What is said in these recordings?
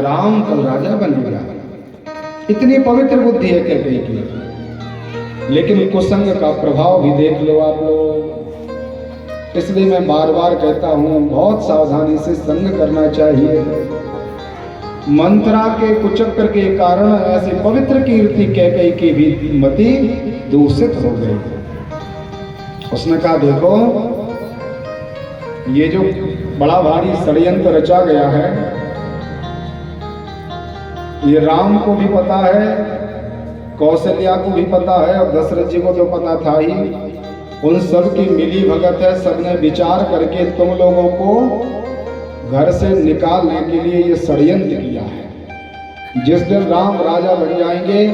राम कल राजा बनेगा। इतनी पवित्र बुद्धि है कैकेयी की, लेकिन कुसंग का प्रभाव भी देख लो आप लोग। इसलिए मैं बार बार कहता हूं, बहुत सावधानी से संग करना चाहिए। मंत्रा के कुचक्र के कारण ऐसी पवित्र कीर्ति कैकेयी की भी मति दूषित हो गई। उसने कहा देखो, ये जो बड़ा भारी षड्यंत्र रचा गया है, ये राम को भी पता है, कौशल्या को भी पता है, और दशरथ जी को तो पता था ही। उन सब की मिली भगत है, सबने विचार करके तुम लोगों को घर से निकालने के लिए ये षड्यंत्र किया है। जिस दिन राम राजा बन जाएंगे,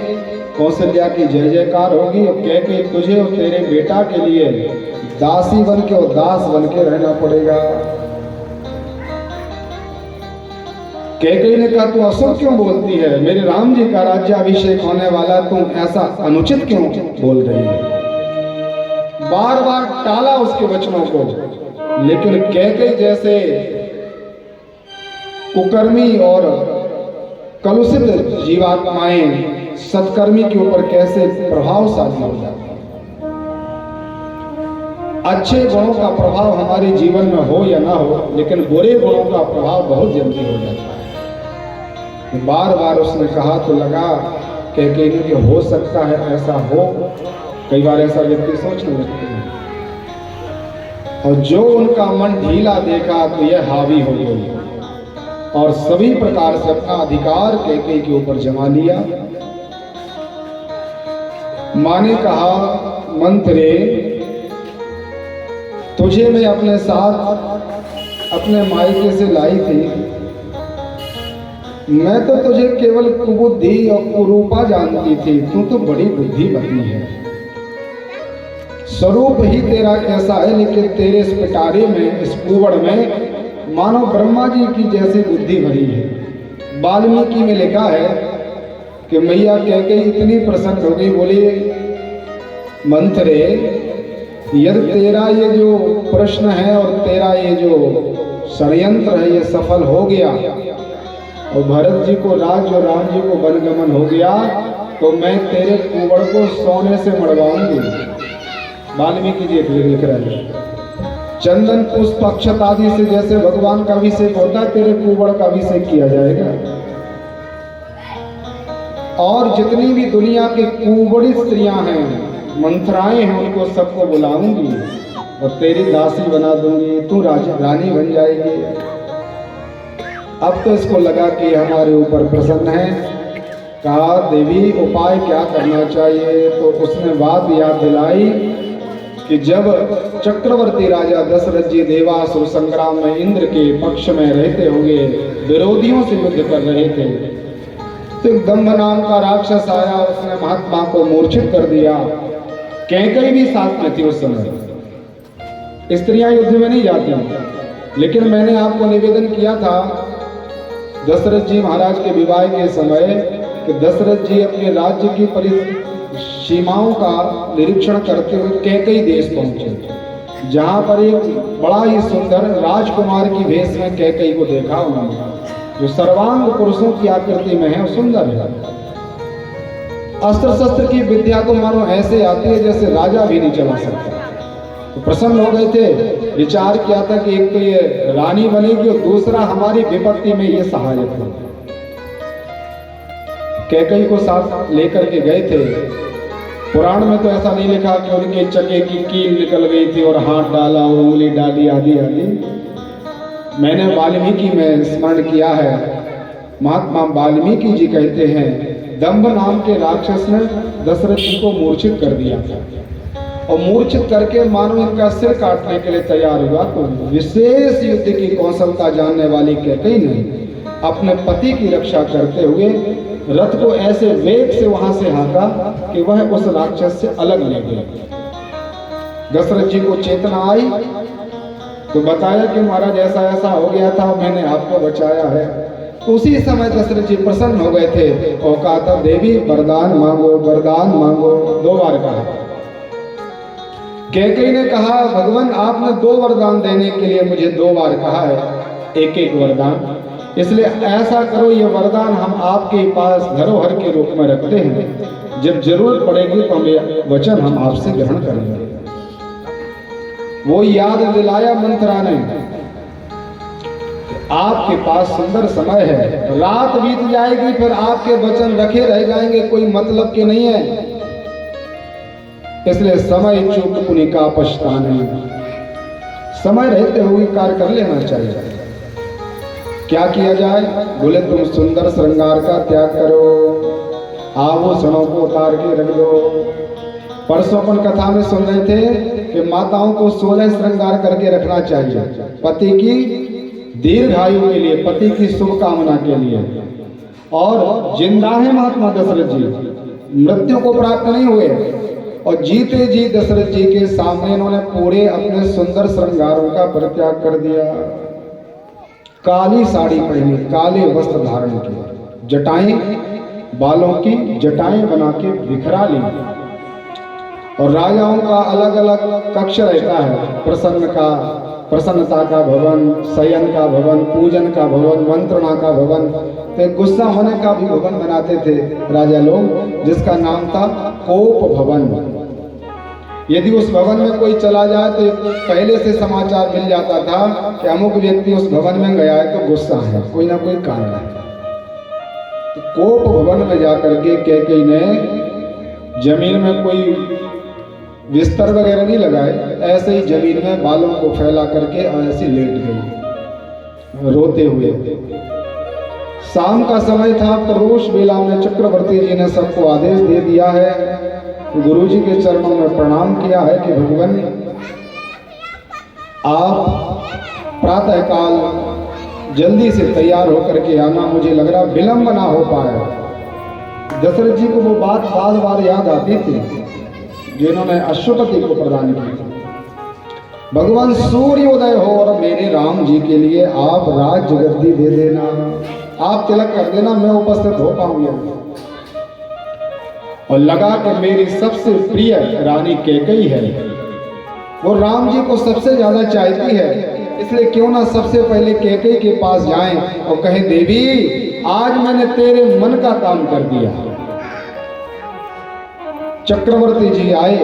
कौशल्या की जय जयकार होगी, और कैकेयी तुझे और तेरे बेटा के लिए दासी बन के और दास बन के रहना पड़ेगा। कैकेयी ने कहा, तू अशुभ क्यों बोलती है? मेरे राम जी का राज्याभिषेक होने वाला, तुम ऐसा अनुचित क्यों बोल रही है? बार बार टाला उसके वचनों को, लेकिन कैकेयी जैसे कुकर्मी और कलुषित जीवात्माएं सत्कर्मी के ऊपर कैसे प्रभावशाली हो जाती है। अच्छे गुणों का प्रभाव हमारे जीवन में हो या ना हो, लेकिन बुरे गुणों का प्रभाव बहुत जल्दी हो जाता है। बार बार उसने कहा तो लगा कैकेयी कि हो सकता है ऐसा हो। कई बार ऐसा व्यक्ति सोचने लगते हैं, और जो उनका मन ढीला देखा तो यह हावी हो गई, और सभी प्रकार से अपना अधिकार कैकेयी के ऊपर जमा लिया। मां ने कहा, मंत्रे, तुझे मैं अपने साथ अपने मायके से लाई थी। मैं तो तुझे केवल कुबुद्धि और कुरूपा जानती थी, तू तो बड़ी बुद्धिमती है। स्वरूप ही तेरा कैसा है, लेकिन तेरे इस पिटारे में, इस कुवड़ में मानो ब्रह्मा जी की जैसी बुद्धि भरी है। वाल्मीकि में लिखा है कि मैया कैकेयी इतनी प्रसन्न हो गई, बोली, मंत्रे, यदि तेरा ये जो प्रश्न है और तेरा ये जो षड्यंत्र है ये सफल हो गया, और भरत जी को राज और राम जी को वनगमन हो गया, तो मैं तेरे कुवड़ को सोने से मड़वाऊंगी। वाल्मीकि जी लिख रहे हैं, चंदन पुष्प अक्षत आदि से जैसे भगवान का अभिषेक होता है, तेरे कुवड़ का अभिषेक किया जाएगा। और जितनी भी दुनिया की कुबड़ी स्त्रियां हैं, मंथराएं हैं, उनको सबको बुलाऊंगी और तेरी दासी बना दूंगी, तू रानी बन जाएगी। अब तो इसको लगा कि हमारे ऊपर प्रसन्न है। कहा, देवी उपाय क्या करना चाहिए? तो उसने बात याद दिलाई कि जब चक्रवर्ती राजा दशरथ जी देवासुर संग्राम में इंद्र के पक्ष में रहते हुए विरोधियों से युद्ध कर रहे थे, तो दंभ नाम का राक्षस आया, उसने महात्मा को मूर्छित कर दिया। कैकेयी भी साथ में थी उस समय। स्त्रियां युद्ध में नहीं जाती, लेकिन मैंने आपको निवेदन किया था दशरथ जी महाराज के विवाह के समय कि दशरथ जी अपने राज्य की सीमाओं का निरीक्षण करते हुए कैकेयी देश पहुंचे, जहां पर एक बड़ा ही सुंदर राजकुमार की भेष में कैकेयी को देखा उन्होंने, जो सर्वांग पुरुषों की आकृति में है, सुंदर है। अस्त्र शस्त्र की विद्या तो मानो ऐसे आती है जैसे राजा भी नहीं चला सकता। तो प्रसन्न हो गए थे, विचार किया था कि एक तो ये रानी बनेगी और दूसरा हमारी विपत्ति में ये सहायक हो। कैकेयी को साथ लेकर के गए थे। पुराण में तो ऐसा नहीं लिखा कि उनके चके की कील निकल गई थी और हाथ डाला और उंगली डाली आदि आदि। मैंने वाल्मीकि में स्मरण किया है, महात्मा वाल्मीकि जी कहते हैं, दंभ नाम के राक्षस ने दशरथ जी को मूर्छित कर दिया था, और मूर्छित करके मानो इनका सिर काटने के लिए तैयार हुआ। तो विशेष युद्ध की कौशलता जानने वाली कैकेयी ने अपने पति की रक्षा करते हुए रथ को ऐसे वेग से वहां से हाँका कि वह उस राक्षस से अलग ले गए। दशरथ जी को चेतना आई तो बताया कि महाराज ऐसा ऐसा हो गया था, मैंने आपको बचाया है। तो उसी समय दशरथ जी प्रसन्न हो गए थे और कहा था, देवी वरदान मांगो, वरदान मांगो, 2 बार कहा। कैकेयी ने कहा, भगवान आपने 2 वरदान देने के लिए मुझे 2 बार कहा है, एक एक वरदान। इसलिए ऐसा करो, ये वरदान हम आपके पास धरोहर के रूप में रखते हैं, जब जरूरत पड़ेगी तो हमें वचन हम आपसे ग्रहण करेंगे। वो याद दिलाया मंथरा ने, आपके पास सुंदर समय है, रात बीत जाएगी फिर आपके वचन रखे रह जाएंगे, कोई मतलब के नहीं है, इसलिए समय चूक पुनि का पछताने, समय रहते हुए कार्य कर लेना चाहिए। क्या किया जाए? बोले तुम सुंदर श्रृंगार का त्याग करो, आभूषणों को उतार के रख दो। परसों अपन कथा में सुन रहे थे कि माताओं को 16 श्रृंगार करके रखना चाहिए, पति की दीर्घायु के लिए, पति की शुभ कामना के लिए। और जिंदा है महात्मा दशरथ जी, मृत्यु को प्राप्त नहीं हुए, और जीते जी दशरथ जी के सामने इन्होंने पूरे अपने सुंदर श्रृंगारों का परित्याग कर दिया। काली साड़ी पहनी, काले वस्त्र धारण किए, जटाएं, बालों की जटाएं बना के बिखरा ली। और राजाओं का अलग अलग कक्ष रहता है, प्रसन्नता का भवन, शयन का भवन, पूजन का भवन, मंत्रणा का भवन, तो गुस्सा होने का भी भवन बनाते थे राजा लोग, जिसका नाम था कोप भवन। यदि उस भवन में कोई चला जाए तो पहले से समाचार मिल जाता था कि अमुक व्यक्ति उस भवन में गया है तो गुस्सा है, कोई ना कोई कारण है। तो कोप भवन में जाकर के कैकेयी ने जमीन में कोई बिस्तर वगैरह नहीं लगाए, ऐसे ही जमीन में बालों को फैला करके ऐसे लेट गई रोते हुए। शाम का समय था, प्रदोष बेला में चक्रवर्ती जी ने सबको आदेश दे दिया है, गुरु जी के चरणों में प्रणाम किया है कि भगवान आप प्रातःकाल जल्दी से तैयार होकर के आना, मुझे लग रहा विलंब ना हो पाए। दशरथ जी को वो बात बार बार याद आती थी जो इन्होंने अश्वपति को प्रदान की। भगवान सूर्योदय हो और मेरे राम जी के लिए आप राज गद्दी दे देना, आप तिलक कर देना, मैं उपस्थित हो पाऊंगी। और लगा कि मेरी सबसे प्रिय रानी कैकेयी है, वो राम जी को सबसे ज्यादा चाहती है, इसलिए क्यों ना सबसे पहले कैकेयी के पास जाएं और कहें देवी आज मैंने तेरे मन का काम कर दिया। चक्रवर्ती जी आए,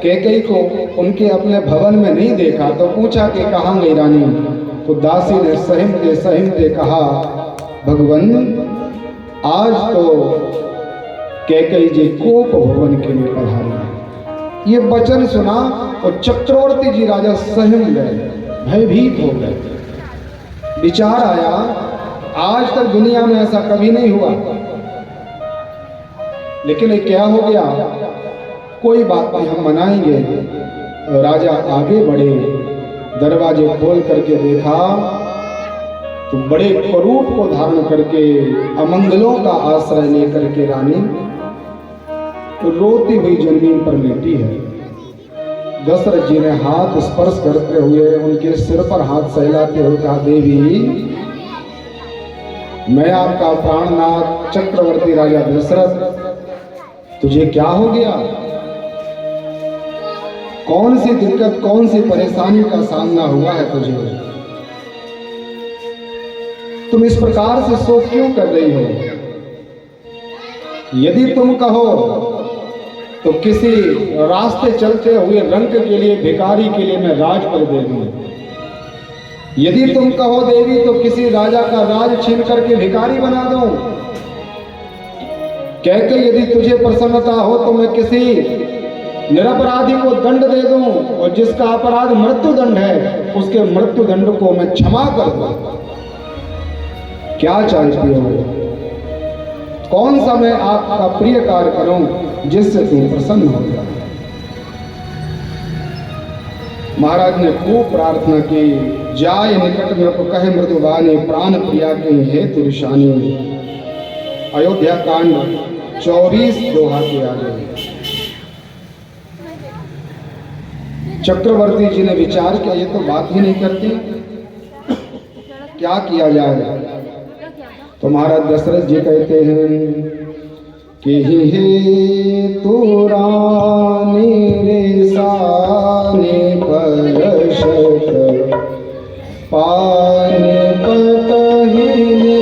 कैकेयी को उनके अपने भवन में नहीं देखा तो पूछा कि कहाँ गई रानी? तो दासी ने सहिमते कहा भगवान आज तो कैकेयी जी कोप भवन के लिए पधारी है। ये वचन सुना और चक्रवर्ती जी राजा सहम गए, भयभीत हो गए। विचार आया आज तक दुनिया में ऐसा कभी नहीं हुआ, लेकिन ये क्या हो गया? कोई बात नहीं, हम मनाएंगे। राजा आगे बढ़े, दरवाजे खोल करके देखा तो बड़े स्वरूप को धारण करके अमंगलों का आश्रय लेकर के रानी तो रोती हुई जमीन पर लेटी है। दशरथ जी ने हाथ स्पर्श करते हुए उनके सिर पर हाथ सहलाते हुए कहा देवी मैं आपका प्राणनाथ चक्रवर्ती राजा दशरथ, तुझे क्या हो गया? कौन सी दिक्कत, कौन सी परेशानी का सामना हुआ है तुझे? तुम इस प्रकार से शोक क्यों कर रही हो? यदि तुम कहो तो किसी रास्ते चलते हुए रंक के लिए, भिखारी के लिए मैं राज पर दे दूं। यदि तुम कहो देवी तो किसी राजा का राज छीन करके भिखारी बना दूं। कहके यदि तुझे प्रसन्नता हो तो मैं किसी निरपराधी को दंड दे दूं और जिसका अपराध मृत्यु दंड है उसके मृत्यु दंड को मैं क्षमा कर दूं। क्या चाहती हो? कौन सा मैं आपका प्रिय कार्य करूं जिससे तुम प्रसन्न हो जाओ? महाराज ने खूब प्रार्थना की, जाय निकट में तो कहे मृदुवानी प्राण प्रिया के हेतु ऋषानी। अयोध्या कांड 24 दोहा के आगे चक्रवर्ती जी ने विचार किया ये तो बात ही नहीं करती, क्या किया जाए? तो महाराज दशरथ जी कहते हैं कि हे तू रानी रे साने परशत पाने पतहिने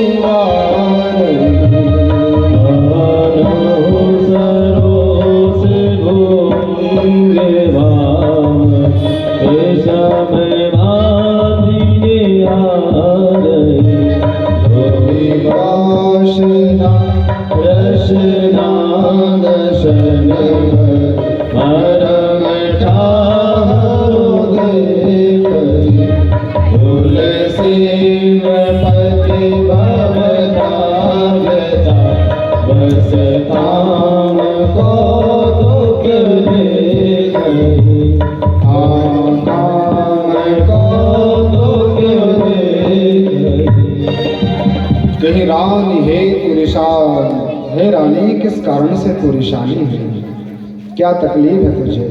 रानी हे तू निशान, हे रानी किस कारण से तू निशानी है, क्या तकलीफ है तुझे।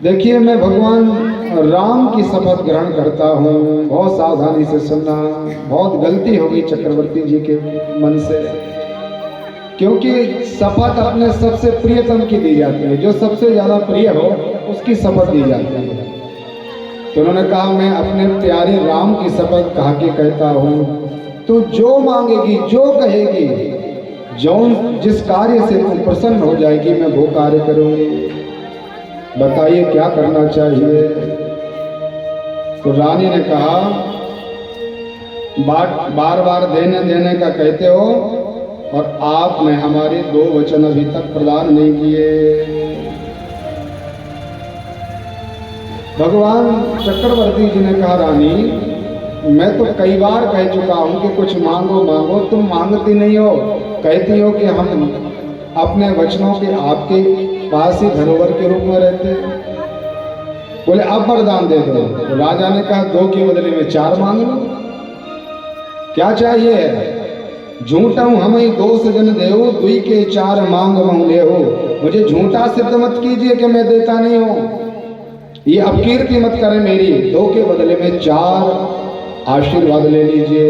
देखिए मैं भगवान राम की शपथ ग्रहण करता हूँ, बहुत सावधानी से सुनना। बहुत गलती हो गई चक्रवर्ती जी के मन से, क्योंकि शपथ अपने सबसे प्रियतम की दी जाती है, जो सबसे ज्यादा प्रिय हो उसकी शपथ दी जाती है। तो उन्होंने कहा मैं अपने प्यारे राम की शपथ कहा के कहता हूँ, तू जो मांगेगी जो कहेगी, जो जिस कार्य से तू प्रसन्न हो जाएगी मैं वो कार्य करूंगी, बताइए क्या करना चाहिए। तो रानी ने कहा बार बार देने देने का कहते हो और आपने हमारे 2 वचन अभी तक प्रदान नहीं किए। भगवान चक्रवर्ती जी ने कहा रानी मैं तो कई बार कह चुका हूं कि कुछ मांगो मांगो, तुम मांगती नहीं हो, कहती हो कि हम अपने वचनों के आपके पास ही धरोहर के रूप में रहते। बोले अब वरदान दे दो। तो राजा ने कहा 2 के बदले में 4 मांग लो, क्या चाहिए। झूठा हूं हम ही 2 सजन देव, 2 के 4 मांग महू ले हो। मुझे झूठा सिद्ध मत कीजिए कि मैं देता नहीं हूं, ये अपकीर्ति मत करें मेरी। 2 के बदले में 4 आशीर्वाद ले लीजिए।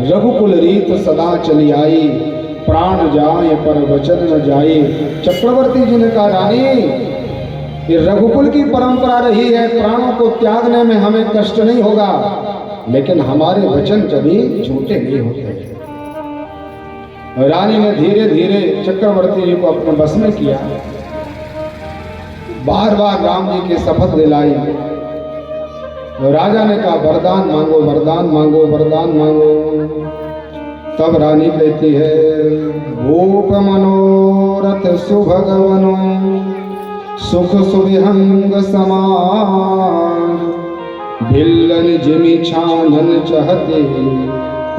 रघुकुल रीत सदा चली आई, प्राण जाए पर वचन न जाए। चक्रवर्ती जी ने कहा रानी ये रघुकुल की परंपरा रही है, प्राणों को त्यागने में हमें कष्ट नहीं होगा, लेकिन हमारे वचन कभी झूठे नहीं होते। रानी ने धीरे धीरे चक्रवर्ती जी को अपने बस में किया, बार बार राम जी की शपथ दिलाई। राजा ने कहा वरदान मांगो वरदान मांगो वरदान मांगो। तब रानी कहती है भूप मनोरथ सुभगवनो, सुख सुविहंग समान, भिल्लन जिमि छानन चहते,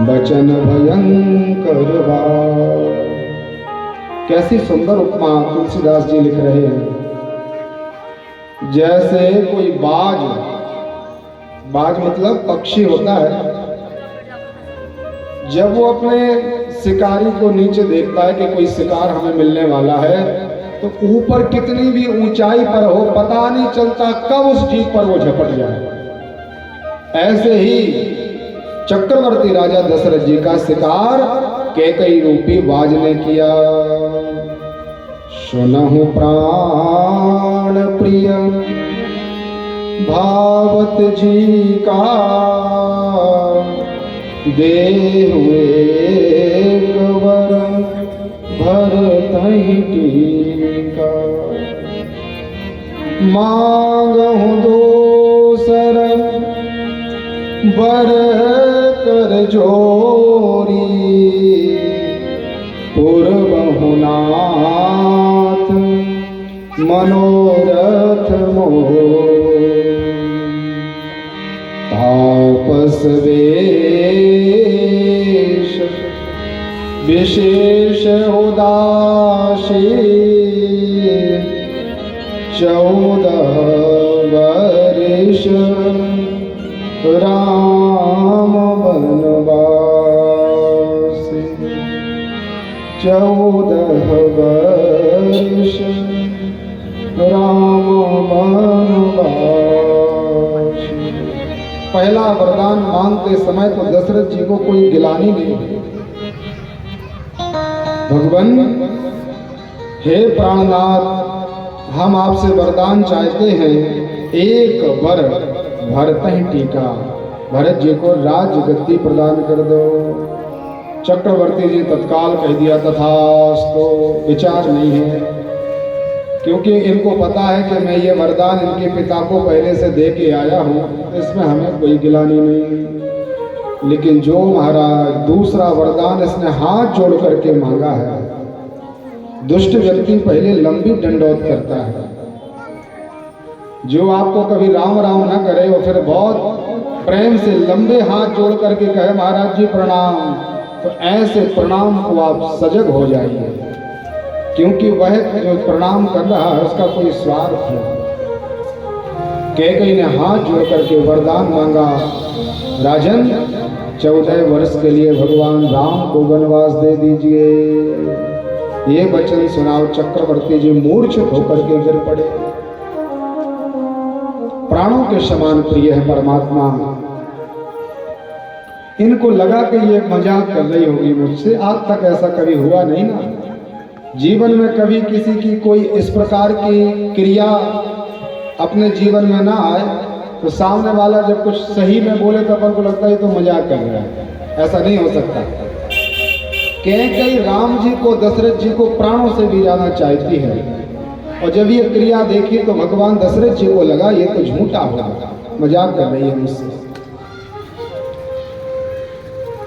बचन भयंकर बार। कैसी सुंदर उपमा तुलसीदास जी लिख रहे हैं। जैसे कोई बाज मतलब पक्षी होता है, जब वो अपने शिकारी को नीचे देखता है कि कोई शिकार हमें मिलने वाला है, तो ऊपर कितनी भी ऊंचाई पर हो पता नहीं चलता कब उस जीप पर वो झपट जाए। ऐसे ही चक्रवर्ती राजा दशरथ जी का शिकार कैकई रूपी बाज ने किया। सुनहु प्राण प्रिय भावत जी का, देहु एक वर भरतहि टीका, मांगहु दोसर बर कर जोरी, पूर्वहु नाथ मनोरथ मोर, तापस वेश विशेष उदासी, 14 वर्ष राम बनवासी, 14 वर्ष राम बनवासी। पहला वरदान मांगते समय तो दशरथ जी को कोई गिलानी नहीं हुई। भगवान हे प्राणनाथ हम आपसे वरदान चाहते हैं, एक वर भरतहि टीका, भरत जी को राजगद्दी प्रदान कर दो। चक्रवर्ती जी तत्काल कह दिया तथास्तु, विचार नहीं है, क्योंकि इनको पता है कि मैं ये वरदान इनके पिता को पहले से दे के आया हूँ, इसमें हमें कोई गिलानी नहीं। लेकिन जो महाराज दूसरा वरदान इसने हाथ जोड़ करके मांगा है, दुष्ट व्यक्ति पहले लंबी दंडौत करता है। जो आपको कभी राम राम ना करे वो फिर बहुत प्रेम से लंबे हाथ जोड़ करके कहे महाराज जी प्रणाम, तो ऐसे प्रणाम को आप सजग हो जाइए, क्योंकि वह जो प्रणाम कर रहा है उसका कोई स्वार्थ है। कैकेयी ने हाथ जोड़ करके वरदान मांगा, राजन 14 वर्ष के लिए भगवान राम को वनवास दे दीजिए। ये वचन सुनाओ चक्रवर्ती जी मूर्छित होकर के गिर पड़े। प्राणों के समान प्रिय है परमात्मा। इनको लगा कि ये मजाक कर रही होगी मुझसे, आज तक ऐसा कभी हुआ नहीं ना। जीवन में कभी किसी की कोई इस प्रकार की क्रिया अपने जीवन में ना आए तो सामने वाला जब कुछ सही में बोले तो अपन को लगता है तो मजाक कर रहा है। ऐसा नहीं हो सकता। कैकेयी राम जी को, दशरथ जी को प्राणों से भी ज्यादा चाहती है, और जब ये क्रिया देखी तो भगवान दशरथ जी को लगा ये तो झूठा होगा, मजाक कर रही है मुझसे।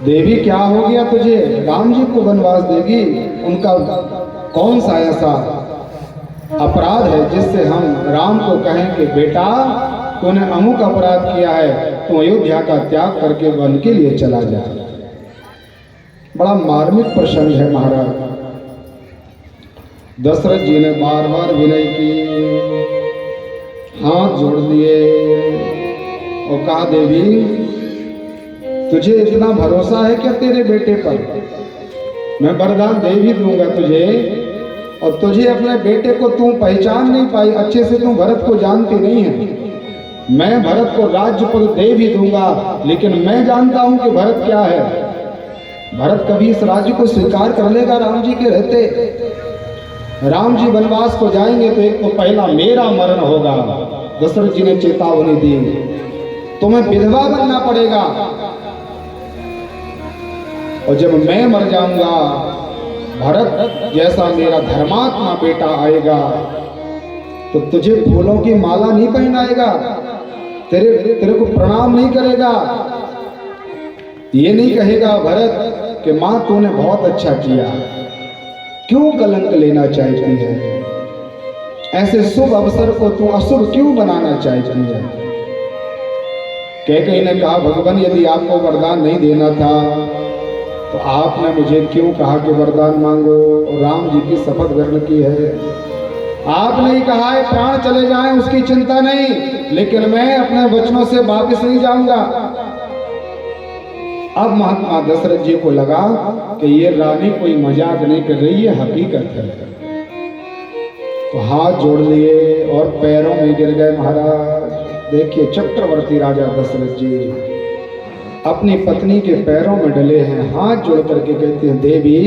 देवी क्या हो गया तुझे, राम जी को वनवास देगी? उनका कौन सा ऐसा अपराध है जिससे हम राम को कहें कि बेटा तूने अमुक अपराध किया है, तू अयोध्या का त्याग करके वन के लिए चला जा। बड़ा मार्मिक प्रसंग है महाराज। दशरथ जी ने बार बार विनय की, हाथ जोड़ दिए और कहा देवी तुझे इतना भरोसा है क्या तेरे बेटे पर? मैं वरदान दे भी दूंगा तुझे, और तुझे अपने बेटे को तू पहचान नहीं पाई अच्छे से, तू भरत को जानती नहीं है। मैं भरत को राज्य पद दे भी दूंगा, लेकिन मैं जानता हूं कि भरत क्या है। भरत कभी इस राज्य को स्वीकार कर लेगा राम जी के रहते? राम जी वनवास को जाएंगे तो एक तो पहला मेरा मरण होगा। दशरथ जी ने चेतावनी दी, तुम्हें विधवा बनना पड़ेगा, और जब मैं मर जाऊंगा भरत जैसा मेरा धर्मात्मा बेटा आएगा तो तुझे फूलों की माला नहीं पहनाएगा, तेरे को प्रणाम नहीं करेगा, ये नहीं कहेगा भरत कि मां तूने बहुत अच्छा किया, क्यों कलंक लेना चाहती है? ऐसे शुभ अवसर को तू अशुभ क्यों बनाना चाहती है? कैकेयी ने कहा भगवान यदि आपको वरदान नहीं देना था तो आपने मुझे क्यों कहा कि वरदान मांगो? राम जी की शपथ ग्रहण की है, आपने ही कहा है प्राण चले जाएं उसकी चिंता नहीं, लेकिन मैं अपने वचनों से वापस नहीं जाऊंगा। अब महात्मा दशरथ जी को लगा कि ये रानी कोई मजाक नहीं कर रही है, हकीकत है। तो हाथ जोड़ लिए और पैरों में गिर गए महाराज। देखिए चक्रवर्ती राजा दशरथ जी अपनी पत्नी के पैरों में डले हैं, हाथ जोड़ करके कहते हैं देवी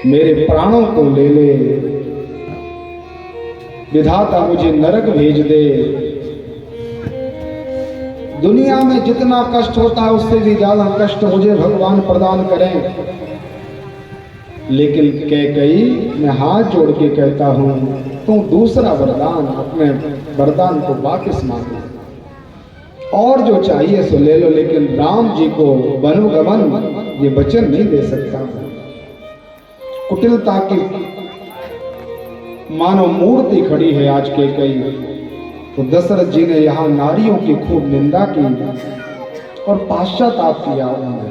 मेरे प्राणों को ले ले, विधाता मुझे नरक भेज दे, दुनिया में जितना कष्ट होता है उससे भी ज्यादा कष्ट मुझे भगवान प्रदान करें। लेकिन कैकेयी मैं हाथ जोड़ के कहता हूं तू दूसरा वरदान, अपने वरदान को वापस मांगो और जो चाहिए सो ले लो, लेकिन राम जी को वनगमन ये वचन नहीं दे सकता। कुटिलता की मानो मूर्ति खड़ी है आज कैकेयी। तो दशरथ जी ने यहाँ नारियों की खूब निंदा की और पाश्चाताप किया उन्होंने।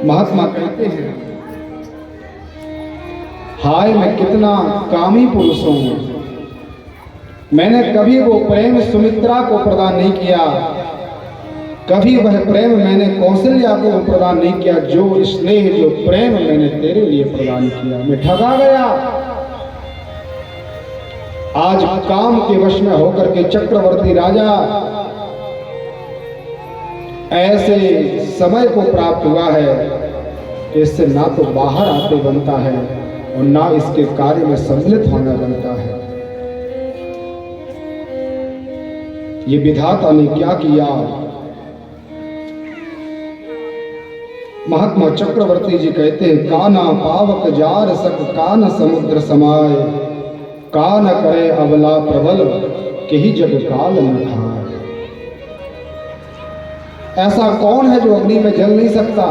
महात्मा कहते हैं हाय मैं कितना कामी पुरुष हूं, मैंने कभी वो प्रेम सुमित्रा को प्रदान नहीं किया, कभी वह प्रेम मैंने कौशल्या को प्रदान नहीं किया, जो स्नेह जो प्रेम मैंने तेरे लिए प्रदान किया। मैं ठगा गया। आज काम के वश में होकर के चक्रवर्ती राजा ऐसे समय को प्राप्त हुआ है कि इससे ना तो बाहर आते बनता है और ना इसके कार्य में सम्मिलित होना बनता है। ये विधाता ने क्या किया? महात्मा चक्रवर्ती जी कहते हैं काना पावक जार सक कान समुद्र समाय, कान करे अबला प्रबल कही जग काल न खाए। ऐसा कौन है जो अग्नि में जल नहीं सकता?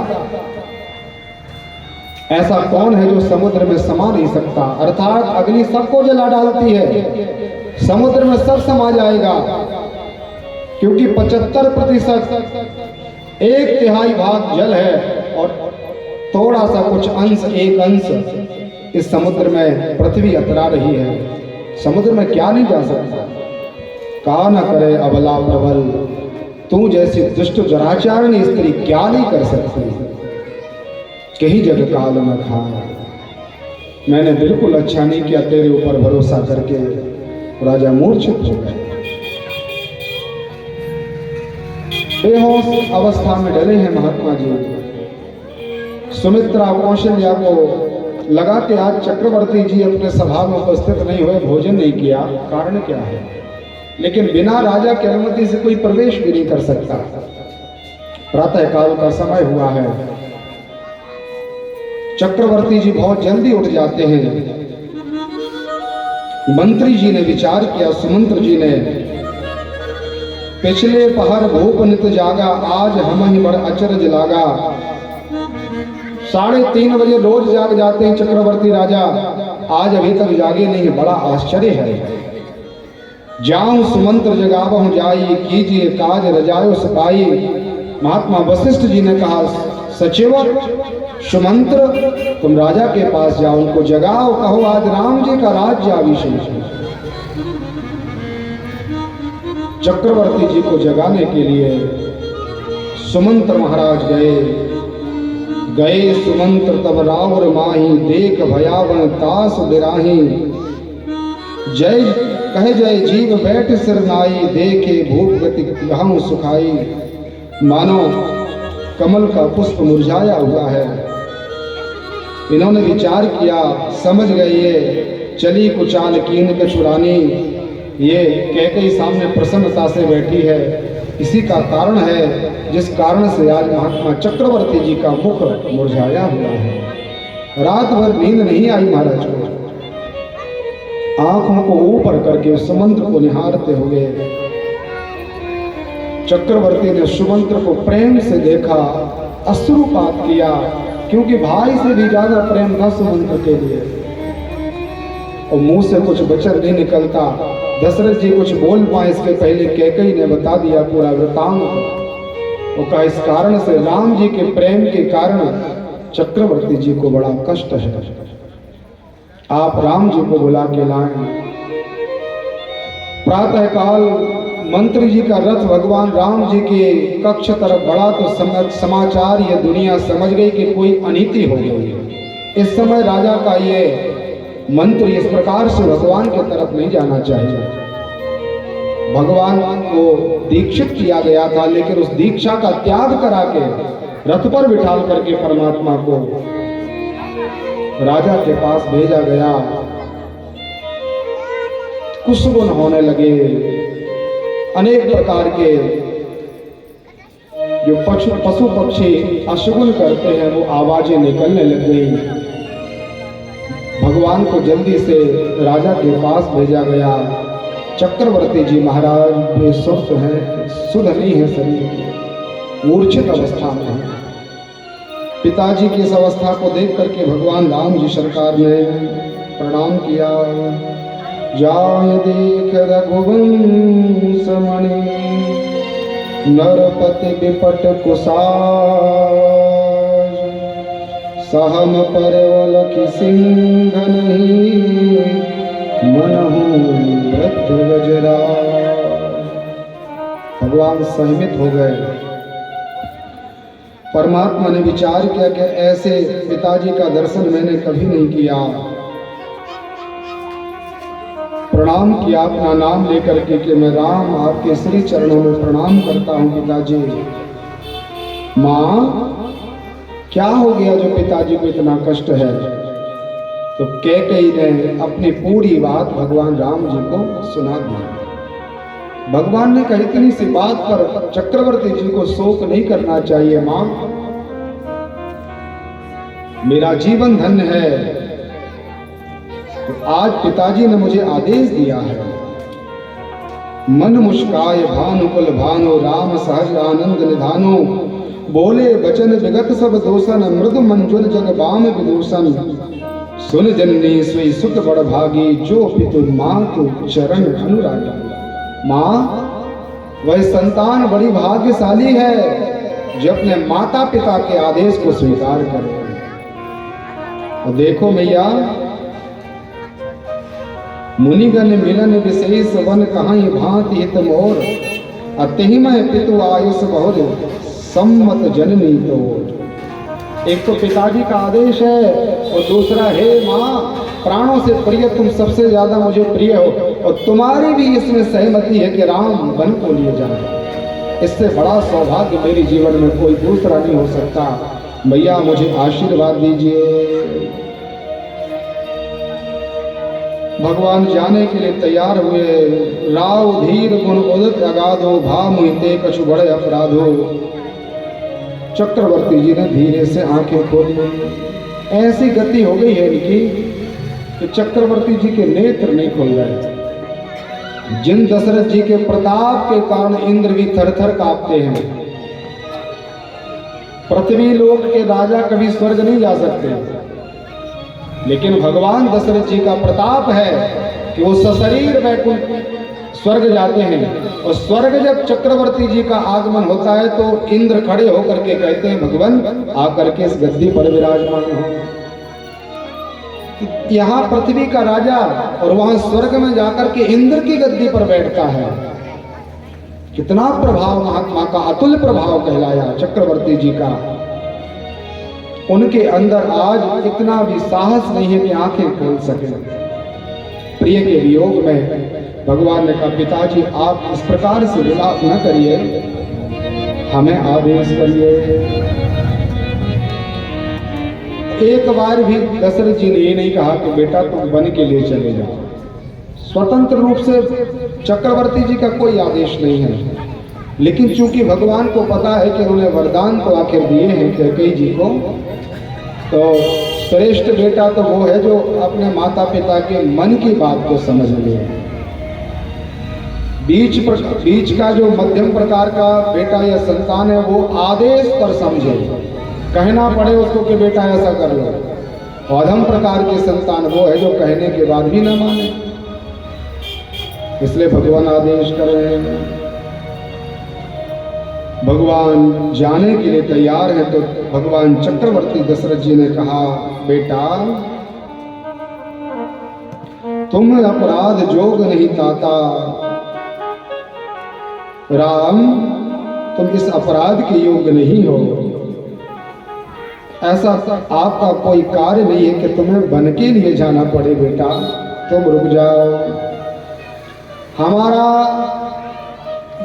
ऐसा कौन है जो समुद्र में समा नहीं सकता? अर्थात अग्नि सबको जला डालती है, समुद्र में सब समा जाएगा, क्योंकि 75% 1/3 भाग जल है और थोड़ा सा कुछ अंश, 1 अंश इस समुद्र में पृथ्वी अतरा रही है। समुद्र में क्या नहीं जा सकता? का न करे अबला प्रबल तू जैसी दुष्ट दुराचारणी स्त्री क्या नहीं कर सकती, कहीं जग काल न खाए। मैंने बिल्कुल अच्छा नहीं किया तेरे ऊपर भरोसा करके। राजा मूर्छित हो गए, बेहोश अवस्था में डले हैं महात्मा जी। सुमित्रा कौशल्या को लगा कि आज चक्रवर्ती जी अपने सभा में उपस्थित नहीं हुए, भोजन नहीं किया, कारण क्या है। लेकिन बिना राजा की अनुमति से कोई प्रवेश भी नहीं कर सकता। प्रातः काल का समय हुआ है, चक्रवर्ती जी बहुत जल्दी उठ जाते हैं। मंत्री जी ने विचार किया, सुमंत्र जी ने, पिछले पहर भूप नित जागा, आज हम ही बड़ अचरज लागा। 3:30 बजे रोज जाग जाते हैं चक्रवर्ती राजा, आज अभी तक जागे नहीं, बड़ा आश्चर्य है। जाऊं सुमंत्र जगावहु जाई, कीजिए काज रजायो सपाई। महात्मा वशिष्ठ जी ने कहा, सचिव सुमंत्र तुम राजा के पास जाओ, उनको जगाओ, कहो आज राम जी का राज्य अभिषेक है। चक्रवर्ती जी को जगाने के लिए सुमंत्र महाराज गए सुमंत्र तब रावर माही, देख भयावन तास बिराही। जय कहे जय जीव बैठ सिर नाई, देखे भूप गति गहम सुखाई। मानो कमल का पुष्प मुरझाया हुआ है। इन्होंने विचार किया, समझ गए ये चली कुचाल कीन के छुड़ानी, ये कैकेयी सामने प्रसन्नता से बैठी है, इसी का कारण है जिस कारण से आज महात्मा चक्रवर्ती जी का मुख मुरझाया हुआ है। रात भर नींद नहीं आई महाराज को, आंखों को ऊपर करके सुमंत्र को निहारते हुए चक्रवर्ती ने सुमंत्र को प्रेम से देखा, अश्रुपात किया, क्योंकि भाई से भी ज्यादा प्रेम था सुमंत्र के लिए। और मुंह से कुछ वचन नहीं निकलता। दशरथ जी कुछ बोल पाए इसके पहले कैकेयी ने बता दिया पूरा वृतांत। वो कहा, इस कारण से राम जी के प्रेम के कारण चक्रवर्ती जी को बड़ा कष्ट है, आप राम जी को बुला के लाएं। प्रातः काल मंत्री जी का रथ भगवान राम जी के कक्ष तरफ बढ़ा तो समाचार ये दुनिया समझ गई कि कोई अनीति हो गई। इस समय राजा का ये मंत्री इस प्रकार से भगवान की तरफ नहीं जाना चाहिए। भगवान को दीक्षित किया गया था, लेकिन उस दीक्षा का त्याग करा के रथ पर बिठाल करके परमात्मा को राजा के पास भेजा गया। कुशगुन होने लगे, अनेक प्रकार के जो पशु पक्षी अशुगुन करते हैं वो आवाजें निकलने लग गई। भगवान को जल्दी से राजा के पास भेजा गया। चक्रवर्ती जी महाराज बेसुध हैं, सुध नहीं है शरीर, मूर्छित अवस्था में है। पिताजी की इस अवस्था को देख करके भगवान राम जी सरकार ने प्रणाम किया। जाय देख रघुवंश मणि, नरपति विपट कुसाज। सहम परवलखि सिंह नहीं, मनहु वृद्ध गजराज। भगवान सहमित हो गए। परमात्मा ने विचार किया कि ऐसे पिताजी का दर्शन मैंने कभी नहीं किया। प्रणाम किया अपना नाम लेकर के कि मैं राम आपके श्री चरणों में प्रणाम करता हूं पिताजी। माँ क्या हो गया जो पिताजी को इतना कष्ट है? तो कैकेयी ने अपनी पूरी बात भगवान राम जी को सुना दी। भगवान ने कहा, इतनी सी बात पर चक्रवर्ती जी को शोक नहीं करना चाहिए मां, मेरा जीवन धन्य है। तो आज पिताजी ने मुझे आदेश दिया है, मन मुस्काय भानुकुल भानो, राम सहज आनंद निधानो। बोले वचन विगत सब दोषन, मृदु मंजुल जग बाम विदूषण। सुन जननी सोई सुत बड़ भागी, जो पितु मातु चरण अनुरागी। माँ वह संतान बड़ी भाग्यशाली है जो अपने माता पिता के आदेश को स्वीकार करे। और देखो मैया, मुनिगण मिलन विशेष वन, कहाँ भांति हित मोर। अति में पितु आयुष बहुर सम्मत जननी तो। एक तो पिताजी का आदेश है और दूसरा हे माँ प्राणों से प्रिय तुम सबसे ज्यादा मुझे प्रिय हो और तुम्हारी भी इसमें सहमति है कि राम वन को लिए जाए। इससे बड़ा सौभाग्य मेरे जीवन में कोई दूसरा नहीं हो सकता। भैया मुझे आशीर्वाद दीजिए। भगवान जाने के लिए तैयार हुए। राव धीर गुण उदित अगाधो भा मुहिते कछु बड़े अपराधो। चक्रवर्ती जी ने धीरे से आंखें खोली। ऐसी गति हो गई है इनकी कि चक्रवर्ती जी के नेत्र नहीं खुल रहे। जिन दशरथ जी के प्रताप के कारण इंद्र भी थर थर कांपते हैं। पृथ्वी लोक के राजा कभी स्वर्ग नहीं जा सकते, लेकिन भगवान दशरथ जी का प्रताप है कि वो सशरीर वैकुंठ स्वर्ग जाते हैं। और स्वर्ग जब चक्रवर्ती जी का आगमन होता है तो इंद्र खड़े होकर के कहते हैं भगवान आकर के इस गद्दी पर विराजमान हो। यहाँ पृथ्वी का राजा और वहां स्वर्ग में जाकर के इंद्र की गद्दी पर बैठता है। कितना प्रभाव महात्मा का, अतुल प्रभाव कहलाया चक्रवर्ती जी का। उनके अंदर आज इतना भी साहस नहीं है कि आंखें खोल सके। प्रिय के वियोग में भगवान ने कहा पिताजी आप इस प्रकार से विलाप न करिए, हमें आदेश करिए। एक बार भी दशरथ जी ने ये नहीं कहा कि बेटा तुम वन के लिए चले जाओ। स्वतंत्र रूप से चक्रवर्ती जी का कोई आदेश नहीं है, लेकिन चूंकि भगवान को पता है कि उन्होंने वरदान तो आखिर दिए हैं कैकेयी जी को, तो श्रेष्ठ बेटा तो वो है जो अपने माता पिता के मन की बात को समझ ले। बीच का जो मध्यम प्रकार का बेटा या संतान है वो आदेश पर समझे, कहना पड़े उसको कि बेटा ऐसा कर लो। अधम प्रकार के संतान वो है जो कहने के बाद भी न माने। इसलिए भगवान आदेश कर रहे हैं। भगवान जाने के लिए तैयार है तो भगवान चक्रवर्ती दशरथ जी ने कहा बेटा तुम अपराध जोग नहीं ताता। राम तुम इस अपराध के योग्य नहीं हो। ऐसा आपका कोई कार्य नहीं है कि तुम्हें वन के लिए जाना पड़े बेटा, तुम रुक जाओ। हमारा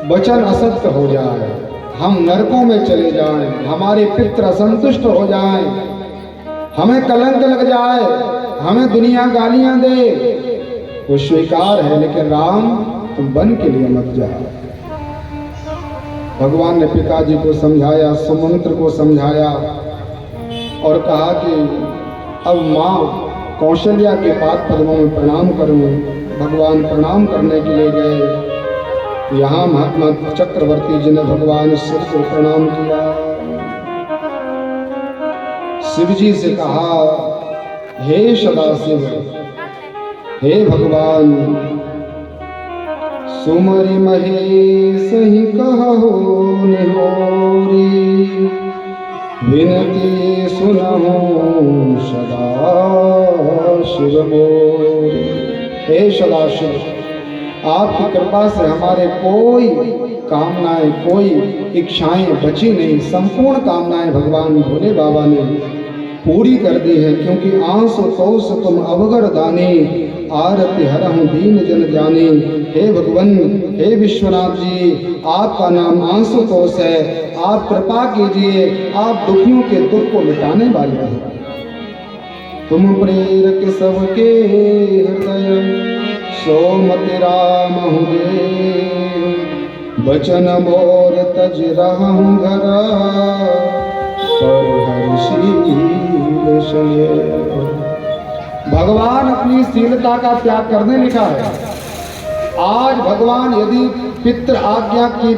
वचन असत्य हो जाए, हम नरकों में चले जाएं, हमारे पितृ असंतुष्ट हो जाएं, हमें कलंक लग जाए, हमें दुनिया गालियां दे, वो स्वीकार है, लेकिन राम तुम वन के लिए मत जाओ। भगवान ने पिताजी को समझाया, सुमंत्र को समझाया और कहा कि अब माँ कौशल्या के पाद पद्मों में प्रणाम करूं। भगवान प्रणाम करने के लिए गए। यहाँ महात्मा चक्रवर्ती जी ने भगवान शिव को प्रणाम किया। शिव जी से कहा हे सदाशिव, हे भगवान सुमरि महेश ही कहो निहोरी, विनती सुनहु सदा शिव मोरी। हे सदाशिव आपकी कृपा से हमारे कोई कामनाएं, कोई इच्छाएं बची नहीं। संपूर्ण कामनाएं भगवान भोले बाबा ने पूरी कर दी है, क्योंकि आंसु तोष तुम अवगर दानी, आरती हरहु दीन जन जानी। हे भगवान, हे विश्वनाथ जी, आपका नाम आंसुतोष है। आप कृपा कीजिए, आप दुखियों के दुख को मिटाने वाले हो। तुम प्रेरक सबके हृदय, सोमति राम बचन मोर तज रहूं घरा, पर हर्षील शये। भगवान अपनी शीलता का त्याग करने लिखा है। आज भगवान यदि पितृ आज्ञा की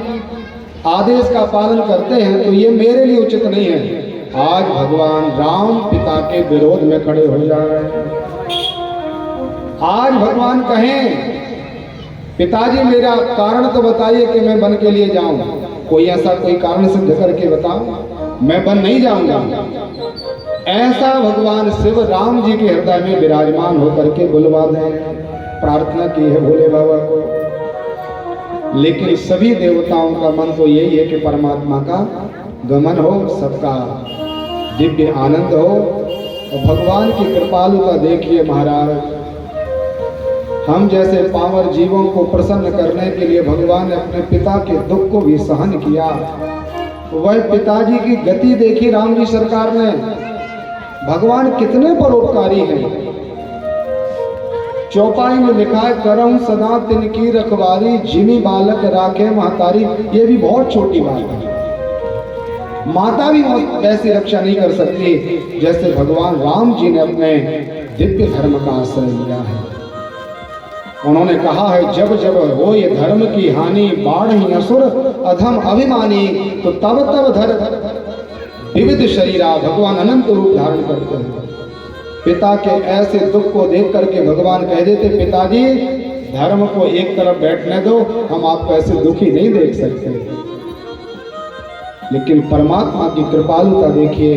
आदेश का पालन करते हैं तो ये मेरे लिए उचित नहीं है। आज भगवान राम पिता के विरोध में खड़े हो जाए। आज भगवान कहें पिताजी मेरा कारण तो बताइए कि मैं वन के लिए जाऊं। कोई ऐसा कोई कारण सिद्ध करके बताओ, मैं वन नहीं जाऊंगा। ऐसा भगवान शिव राम जी के हृदय में विराजमान होकर के बुलवा दें। प्रार्थना की है भोले बाबा को, लेकिन सभी देवताओं का मन तो यही है कि परमात्मा का गमन हो, सबका दिव्य आनंद हो। और भगवान की कृपालुता देखिए महाराज, हम जैसे पामर जीवों को प्रसन्न करने के लिए भगवान ने अपने पिता के दुख को भी सहन किया। वह पिताजी की गति देखी राम जी सरकार ने, भगवान कितने परोपकारी हैं। चौपाई में लिखा है, करम सदा तिनकी रखवारी, जिमी बालक राखे महतारी। ये भी बहुत छोटी बात है, माता भी वैसी रक्षा नहीं कर सकती जैसे भगवान राम जी ने अपने दिव्य धर्म का आश्रय लिया है। उन्होंने कहा है, जब जब हो ये धर्म की हानि, बाढ़ ही असुर अधम अभिमानी, तो तब तब धर विविध शरीरा। भगवान अनंत रूप धारण करते हैं। पिता के ऐसे दुख को देख करके भगवान कह देते, पिताजी धर्म को एक तरफ बैठने दो, हम आपको ऐसे दुखी नहीं देख सकते। लेकिन परमात्मा की कृपालुता देखिए,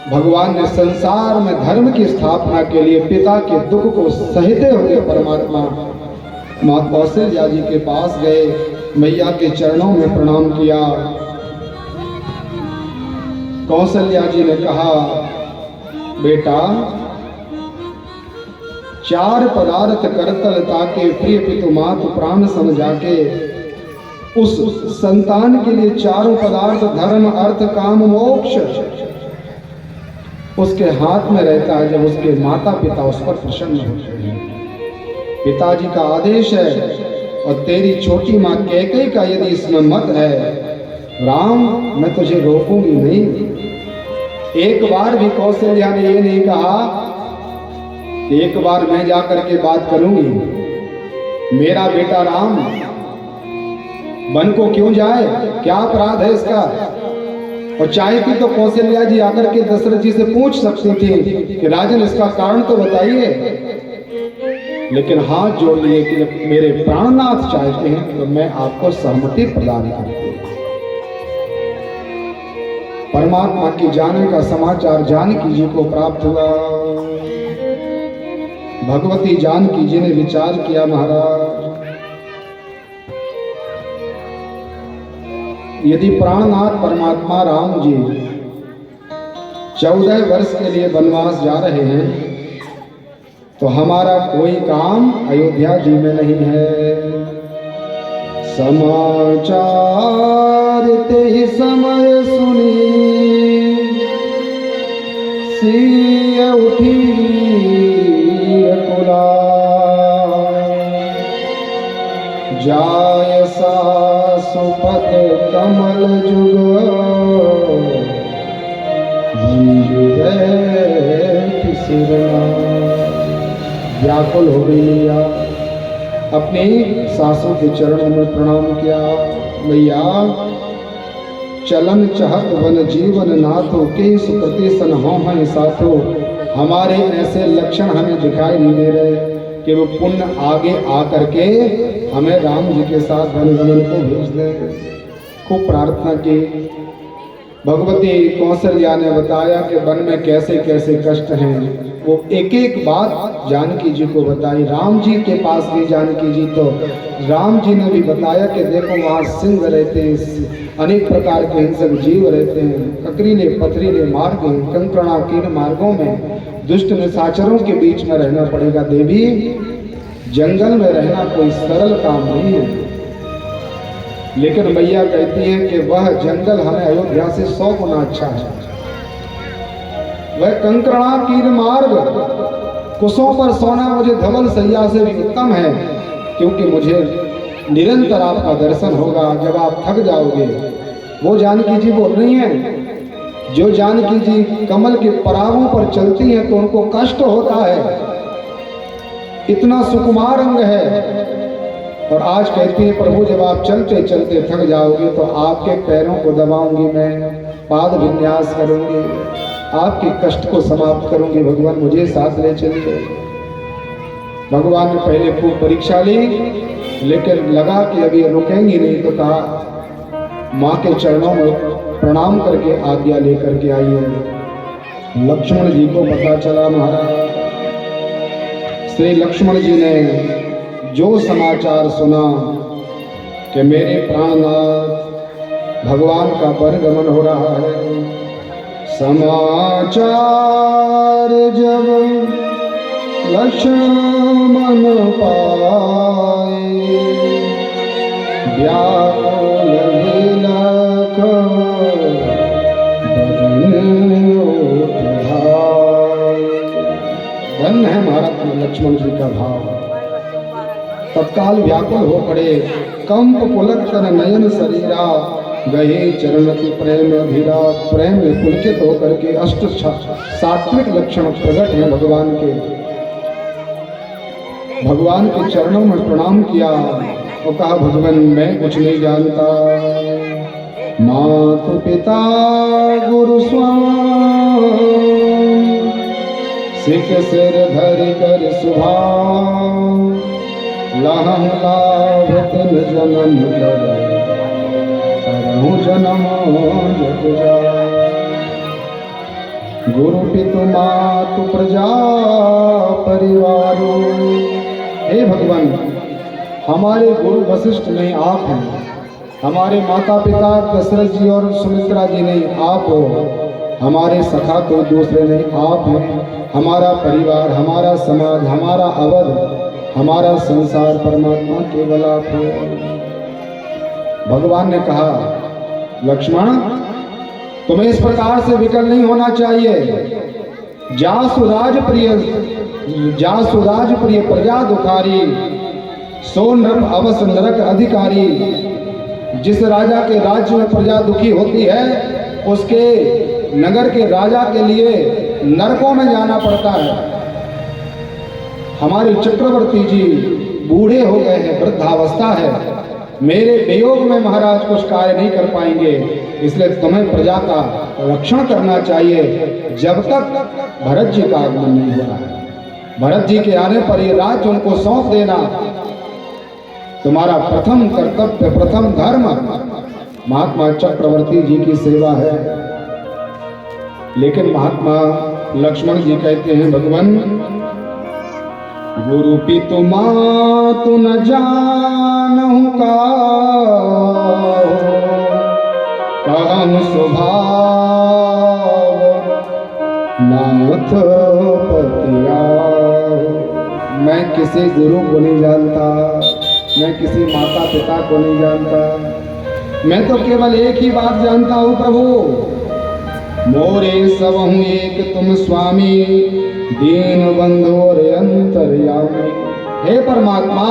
भगवान ने संसार में धर्म की स्थापना के लिए पिता के दुख को सहते हुए परमात्मा मां कौशल्या जी के पास गए, मैया के चरणों में प्रणाम किया। कौशल्या जी ने कहा, बेटा 4 पदार्थ करतल ताके, प्रिय पितु मातु प्राण समझा के। उस संतान के लिए 4 पदार्थ धर्म अर्थ काम मोक्ष उसके हाथ में रहता है जब उसके माता पिता उस पर प्रसन्न होते हैं। पिताजी का आदेश है और तेरी छोटी माँ कैकेयी का यदि इसमें मत है, राम मैं तुझे रोकूंगी नहीं। एक बार भी कौशल्या ने ये नहीं कहा, एक बार मैं जाकर के बात करूंगी, मेरा बेटा राम वन को क्यों जाए, क्या अपराध है इसका। और चाहती तो कौशल्या जी आकर के दशरथ जी से पूछ सकती थी कि राजन इसका कारण तो बताइए, लेकिन हाथ जोड़ लिए कि मेरे प्राणनाथ चाहते हैं तो मैं आपको सहमति प्रदान करती हूँ। परमात्मा की जाने का समाचार जानकी जी को प्राप्त हुआ। भगवती जानकी जी ने विचार किया, महाराज यदि प्राणनाथ परमात्मा राम जी 14 वर्ष के लिए वनवास जा रहे हैं तो हमारा कोई काम अयोध्या जी में नहीं है। समाचार ते ही समय सुनी, सिय उठी अकुला, जाय सुपथ कमल जुग, व्याकुल हो गई। अपने सासू के चरणों में प्रणाम किया, मैया चलन चहत वन जीवन नाथो, के सुकृति सन हो हैं साथो। हमारे ऐसे लक्षण हमें दिखाई नहीं दे रहे कि वो पुण्य आगे आकर के हमें राम जी के साथ वन गमन को भेज दें। खूब प्रार्थना की। भगवती कौशल्या ने बताया कि वन में कैसे कैसे कष्ट हैं, वो एक एक बात जानकी जी को बताई। राम जी के पास गई जानकी जी तो राम जी ने भी बताया कि देखो वहाँ सिंह रहते हैं, अनेक प्रकार के हिंसक जीव रहते हैं, ककरीले पथरीले मार्ग, कंकणाकीर्ण मार्गों में दुष्ट निशाचरों के बीच में रहना पड़ेगा। देवी जंगल में रहना कोई सरल काम नहीं है। लेकिन मैया कहती है कि वह जंगल हमें अयोध्या से 100 गुना अच्छा है। वह कंकणाकीर्ण मार्ग, कुशों पर सोना मुझे धवल सैया से भी उत्तम है, क्योंकि मुझे निरंतर आपका दर्शन होगा जब आप थक जाओगे। वो जानकी जी बोल रही हैं, जो जानकी जी कमल के परागों पर चलती हैं तो उनको कष्ट होता है, इतना सुकुमार अंग है। और आज कहती है प्रभु जब आप चलते चलते थक जाओगे तो आपके पैरों को दबाऊंगी, मैं पाद विन्यास करूंगी, आपके कष्ट को समाप्त करूंगी। भगवान मुझे साथ ले चलिए। भगवान ने पहले खूब परीक्षा ली, लेकिन लगा कि अभी रुकेंगी नहीं तो कहा माँ के चरणों में प्रणाम करके आज्ञा लेकर के आइए। लक्ष्मण जी को पता चला महाराज। श्री लक्ष्मण जी ने जो समाचार सुना कि मेरे प्राणनाथ भगवान का परगमन हो रहा है। समाचार जब लक्ष्मण पाए, व्याकुल विलख बदन उठाए। धन्य है महाराज लक्ष्मण जी का भाव। तत्काल व्याकुल हो पड़े, कंप पुलक कर नयन शरीरा, गहे चरणति प्रेम अधीरा। प्रेम में पुलकित होकर के अष्ट सात्विक लक्षण प्रकट हैं भगवान के। भगवान के चरणों में प्रणाम किया और कहा भगवान मैं कुछ नहीं जानता, मातु पिता गुरु स्वामी, सिख सिर धरि कर सुभाव, लहम लाभ तिल जन्म कर, करहु जन्म जग जाय। गुरु पितु मातु प्रजा परिवारो। हे भगवान, हमारे गुरु वशिष्ठ नहीं आप हैं, हमारे माता पिता दशरथ जी और सुमित्रा जी नहीं आप हो, हमारे सखा कोई दूसरे नहीं आप हैं। हमारा परिवार, हमारा समाज, हमारा अवध, हमारा संसार परमात्मा केवल आप हो। भगवान ने कहा लक्ष्मण तुम्हें इस प्रकार से विकल नहीं होना चाहिए। जासुराज प्रिय प्रजा दुखारी, सो नृप अवस नरक अधिकारी। जिस राजा के राज्य में प्रजा दुखी होती है उसके नगर के राजा के लिए नरकों में जाना पड़ता है। हमारे चक्रवर्ती जी बूढ़े हो गए हैं, वृद्धावस्था है, मेरे वियोग में महाराज कुछ कार्य नहीं कर पाएंगे, इसलिए तुम्हें प्रजा का रक्षण करना चाहिए जब तक भरत जी का आगमन नहीं हो रहा है। भरत जी के आने पर ये राज्य उनको सौंप देना तुम्हारा प्रथम कर्तव्य, प्रथम धर्म। महात्मा चक्रवर्ती जी की सेवा है। लेकिन महात्मा लक्ष्मण जी कहते हैं भगवान, गुरु पितु मातु न जानहु कहम स्वभाव, नाथ पतिया। मैं किसी गुरु को नहीं जानता, मैं किसी माता पिता को नहीं जानता, मैं तो केवल एक ही बात जानता हूँ प्रभु, मोरे सब हूँ एक तुम स्वामी, दीन बंधु और अंतर्यामी। हे परमात्मा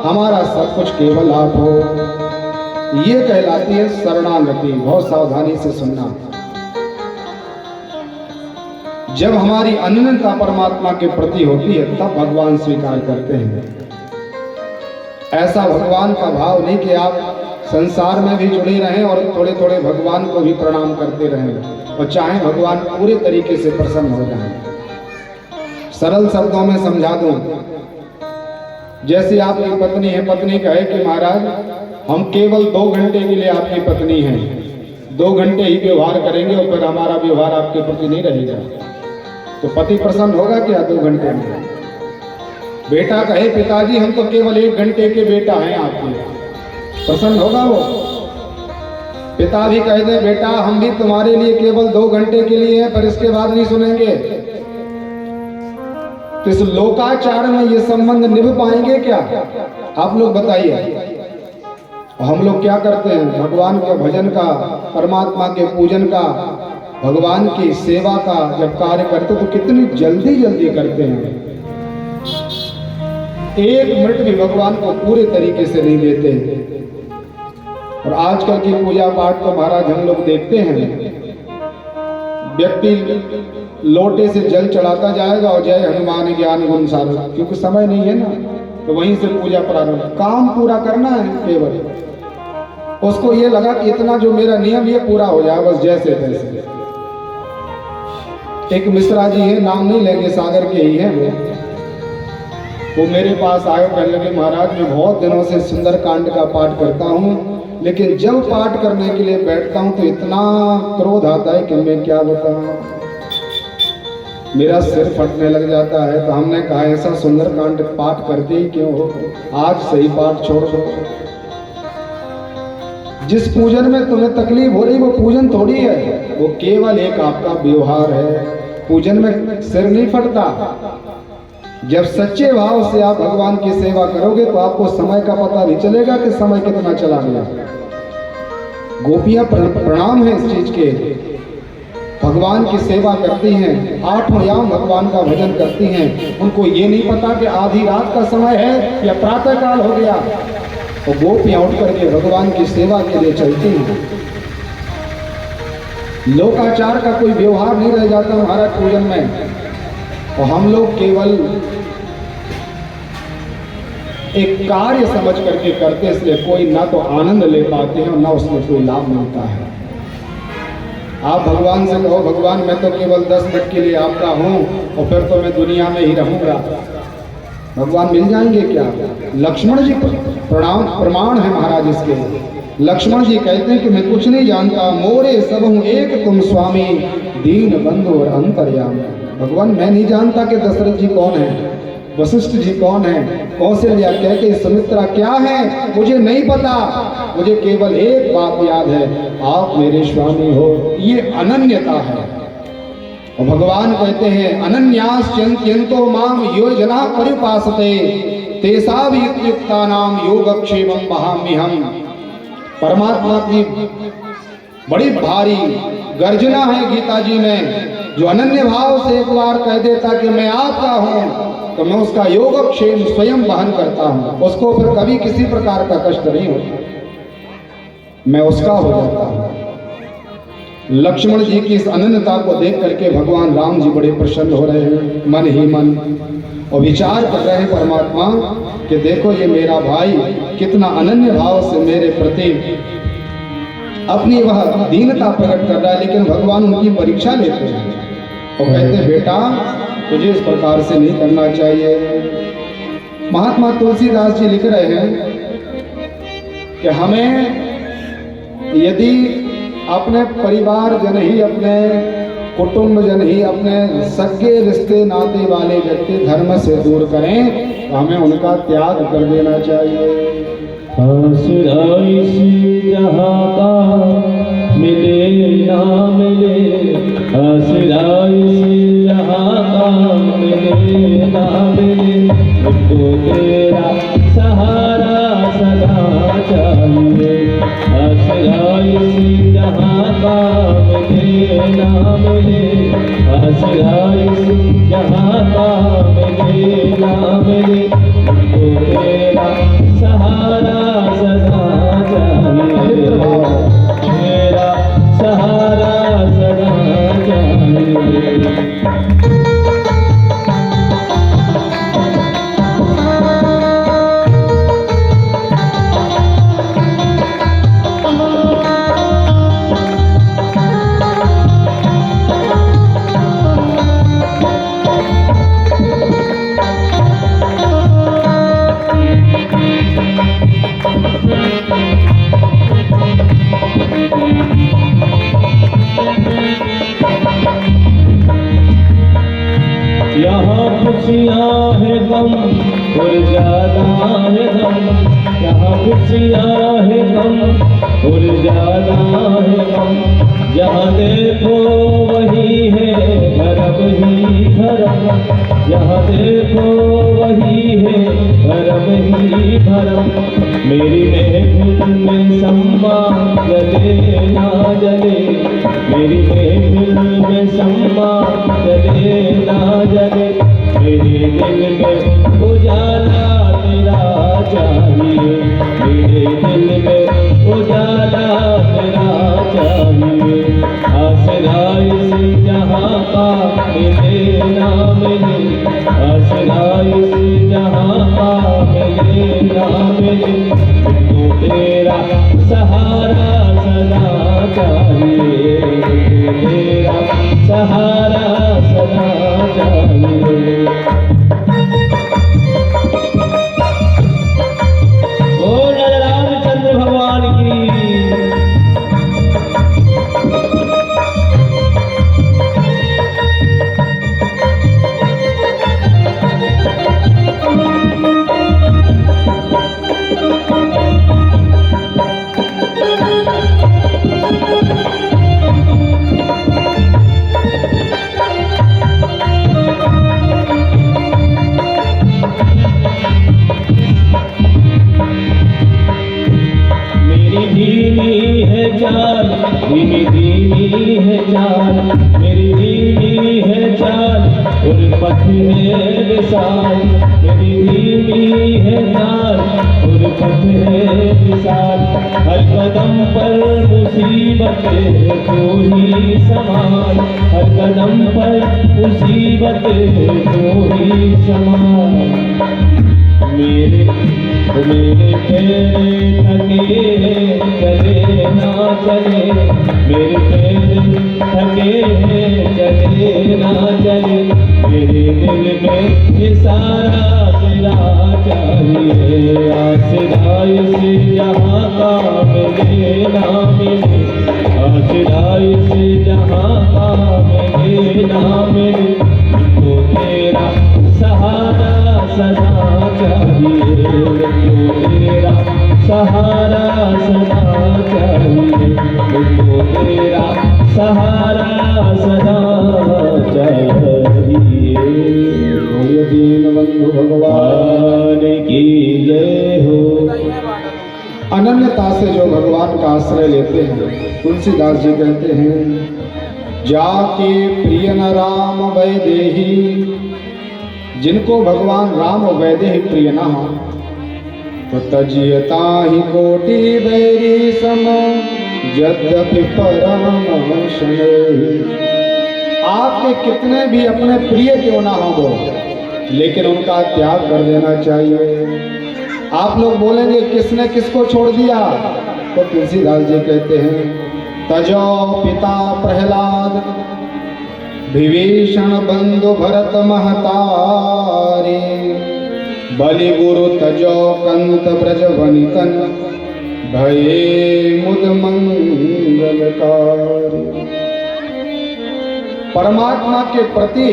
हमारा सब कुछ केवल आप हो। ये कहलाती है शरणागति। बहुत सावधानी से सुनना। जब हमारी अनन्यता परमात्मा के प्रति होती है तब भगवान स्वीकार करते हैं। ऐसा भगवान का भाव नहीं कि आप संसार में भी जुड़े रहें और थोड़े थोड़े भगवान को भी प्रणाम करते रहें और चाहे भगवान पूरे तरीके से प्रसन्न हो जाएं। सरल शब्दों में समझा दूं, जैसे आपकी पत्नी है, पत्नी कहे कि महाराज हम केवल 2 घंटे के लिए आपकी पत्नी हैं, 2 घंटे ही व्यवहार करेंगे और फिर हमारा व्यवहार आपके प्रति नहीं रहेगा, तो पति प्रसन्न होगा क्या 2 घंटे में? बेटा कहे पिताजी हम तो केवल 1 घंटे के बेटा हैं आपके, प्रसन्न होगा वो? पिता भी कह दे बेटा हम भी तुम्हारे लिए केवल 2 घंटे के लिए हैं पर इसके बाद नहीं सुनेंगे, तो इस लोकाचार में ये संबंध निभ पाएंगे क्या? आप लोग बताइए। हम लोग क्या करते हैं? भगवान के भजन का, परमात्मा के पूजन का, भगवान की सेवा का जब कार्य करते तो कितनी जल्दी जल्दी करते हैं। 1 मिनट भी भगवान को पूरे तरीके से नहीं देते। और आजकल की पूजा पाठ तो महाराज हम लोग देखते हैं, व्यक्ति लोटे से जल चढ़ाता जाएगा और जय हनुमान ज्ञान गुण सागर, क्योंकि समय नहीं है ना, तो वहीं से पूजा प्रारंभ। काम पूरा करना है केवल, उसको ये लगा कि इतना जो मेरा नियम ये पूरा हो जाए बस जैसे तैसे। एक मिश्रा जी है, नाम नहीं लेंगे, सागर के ही हैं वो मेरे पास आए, कहने लगे महाराज मैं बहुत दिनों से सुंदरकांड का पाठ करता हूँ, लेकिन जब पाठ करने के लिए बैठता हूँ तो इतना क्रोध आता है कि मैं क्या बताऊँ, मेरा सिर फटने लग जाता है। तो हमने कहा ऐसा सुंदरकांड पाठ करते ही क्यों हो, आज सही पाठ छोड़ दो। जिस पूजन में तुम्हें तकलीफ हो रही वो पूजन थोड़ी है, वो केवल एक आपका व्यवहार है। पूजन में सिर नहीं फटता। जब सच्चे भाव से आप भगवान की सेवा करोगे तो आपको समय का पता भी चलेगा कि समय कितना चला गया। गोपियां प्रणाम है इस चीज के, भगवान की सेवा करती हैं, 8 याम भगवान का भजन करती हैं। उनको ये नहीं पता कि आधी रात का समय है या प्रातः काल हो गया। और गोपियां उठ करके भगवान की सेवा के लिए चलती हैं। लोकाचार का कोई व्यवहार नहीं रह जाता महाराज पूजन में। और हम लोग केवल एक कार्य समझ करके करते, इसलिए कोई ना तो आनंद ले पाते हैं और ना उसमें कोई लाभ मिलता है। आप भगवान से कहो भगवान मैं तो केवल 10 मिनट के लिए आपका हूं और फिर तो मैं दुनिया में ही रहूंगा, भगवान मिल जाएंगे क्या? लक्ष्मण जी प्रमाण है महाराज इसके। लक्ष्मण जी कहते हैं कि मैं कुछ नहीं जानता, मोरे सब हूं एक तुम स्वामी, दीन बंधु और अंतर्यामी। भगवान मैं नहीं जानता कि दशरथ जी कौन है, वशिष्ठ जी कौन है, कौशल्या कैकेयी सुमित्रा क्या है, मुझे नहीं पता। मुझे केवल एक बात याद है, आप मेरे स्वामी हो। ये अनन्यता है। और भगवान कहते हैं अनन्यास चिंतो माम यो जना परिपासते तेसा भी युक्ता नाम योगक्षेमं वहाम्यहम्। परमात्मा की बड़ी भारी गर्जना है गीता जी में। जो अनन्य भाव से एक बार कह देता कि मैं आपका हूं तो मैं उसका योगक्षेम स्वयं वहन करता हूं, उसको फिर कभी किसी प्रकार का कष्ट नहीं होता, मैं उसका हो जाता हूं। लक्ष्मण जी की इस अनन्यता को देख करके भगवान राम जी बड़े प्रसन्न हो रहे हैं मन ही मन, और विचार कर रहे हैं परमात्मा कि देखो ये मेरा भाई कितना अनन्य भाव से मेरे प्रति अपनी वह दीनता प्रकट कर रहा है। लेकिन भगवान उनकी परीक्षा लेते हैं और कहते हैं बेटा तुझे इस प्रकार से नहीं करना चाहिए। महात्मा तुलसीदास जी लिख रहे हैं कि हमें यदि अपने परिवार जन ही, अपने कुटुंब जन ही, अपने सगे रिश्ते नाते वाले व्यक्ति धर्म से दूर करें तो हमें उनका त्याग कर देना चाहिए। जहाँ का मिले ना मिले, जहाँ का मिले ना मिले, मुझको तेरा सहारा सदा चाहिए। जहाँ का मिले ना मिले, जहाँ का मिले ना मिले, मुझको तेरा सहारा सदा चाहिए, मेरा सहारा सदा चाहिए। यहाँ खुशियाँ है गम और ज्यादा है गम, यहाँ खुशियाँ है गम और ज्यादा है गम। जहाँ देखो वही है धर्म ही धर्म, जहाँ देखो वही है धर्म ही धर्म। मेरी महफिल में सम्मान जले ना जले, मेरी महफिल में सम्मान जले ना जले, मेरे दिल में उजाला तेरा चाहिए, मेरे दिल में उजाला तेरा चाहिए। आसरा इस जहाँ का मिले ना मिले, आसरा इस जहाँ का मिले ना मिले, तो तेरा सहारा सदा चाहिए, तेरा सहारा सदा चाहिए। चाल, मेरी धीमी है चाल और पथ है विशाल, मेरी धीमी है चाल और पथ है विशाल। हर कदम पर मुसीबत तू ही संभाल, हर कदम पर मुसीबत तू ही संभाल। मेरे पैर थके चले ना चले, मेरे पैर थके चले ना चले, मेरे दिल में ये सारा तेरा चाहिए। आसराय से जहाँ का मिले ना मिले, आसराय से जहाँ का मिले ना मिले, तो तेरा सहारा सदा चाहिए, तो तेरा सहारा सदा चाहिए, तो तेरा सहारा सदा चाहिए। बोलिए दीनबंधु भगवान की जय हो। अनन्यता से जो भगवान का आश्रय लेते हैं, तुलसीदास जी कहते हैं, जाके प्रिय न राम वैदेही, जिनको भगवान राम वैदेही प्रिय न हो, तो तजियता ही कोटि बैरी सम, यद्यपि परम वंशने। आपके कितने भी अपने प्रिय क्यों ना हो वो, लेकिन उनका त्याग कर देना चाहिए। आप लोग बोलेंगे किसने किसको छोड़ दिया, तो तुलसीदास जी कहते हैं, तजो पिता प्रहलाद, विभीषण बंधु भरत महतारी, बलि गुरु तजो कंत ब्रज वनितन, भये मुद मंगलकारी। परमात्मा के प्रति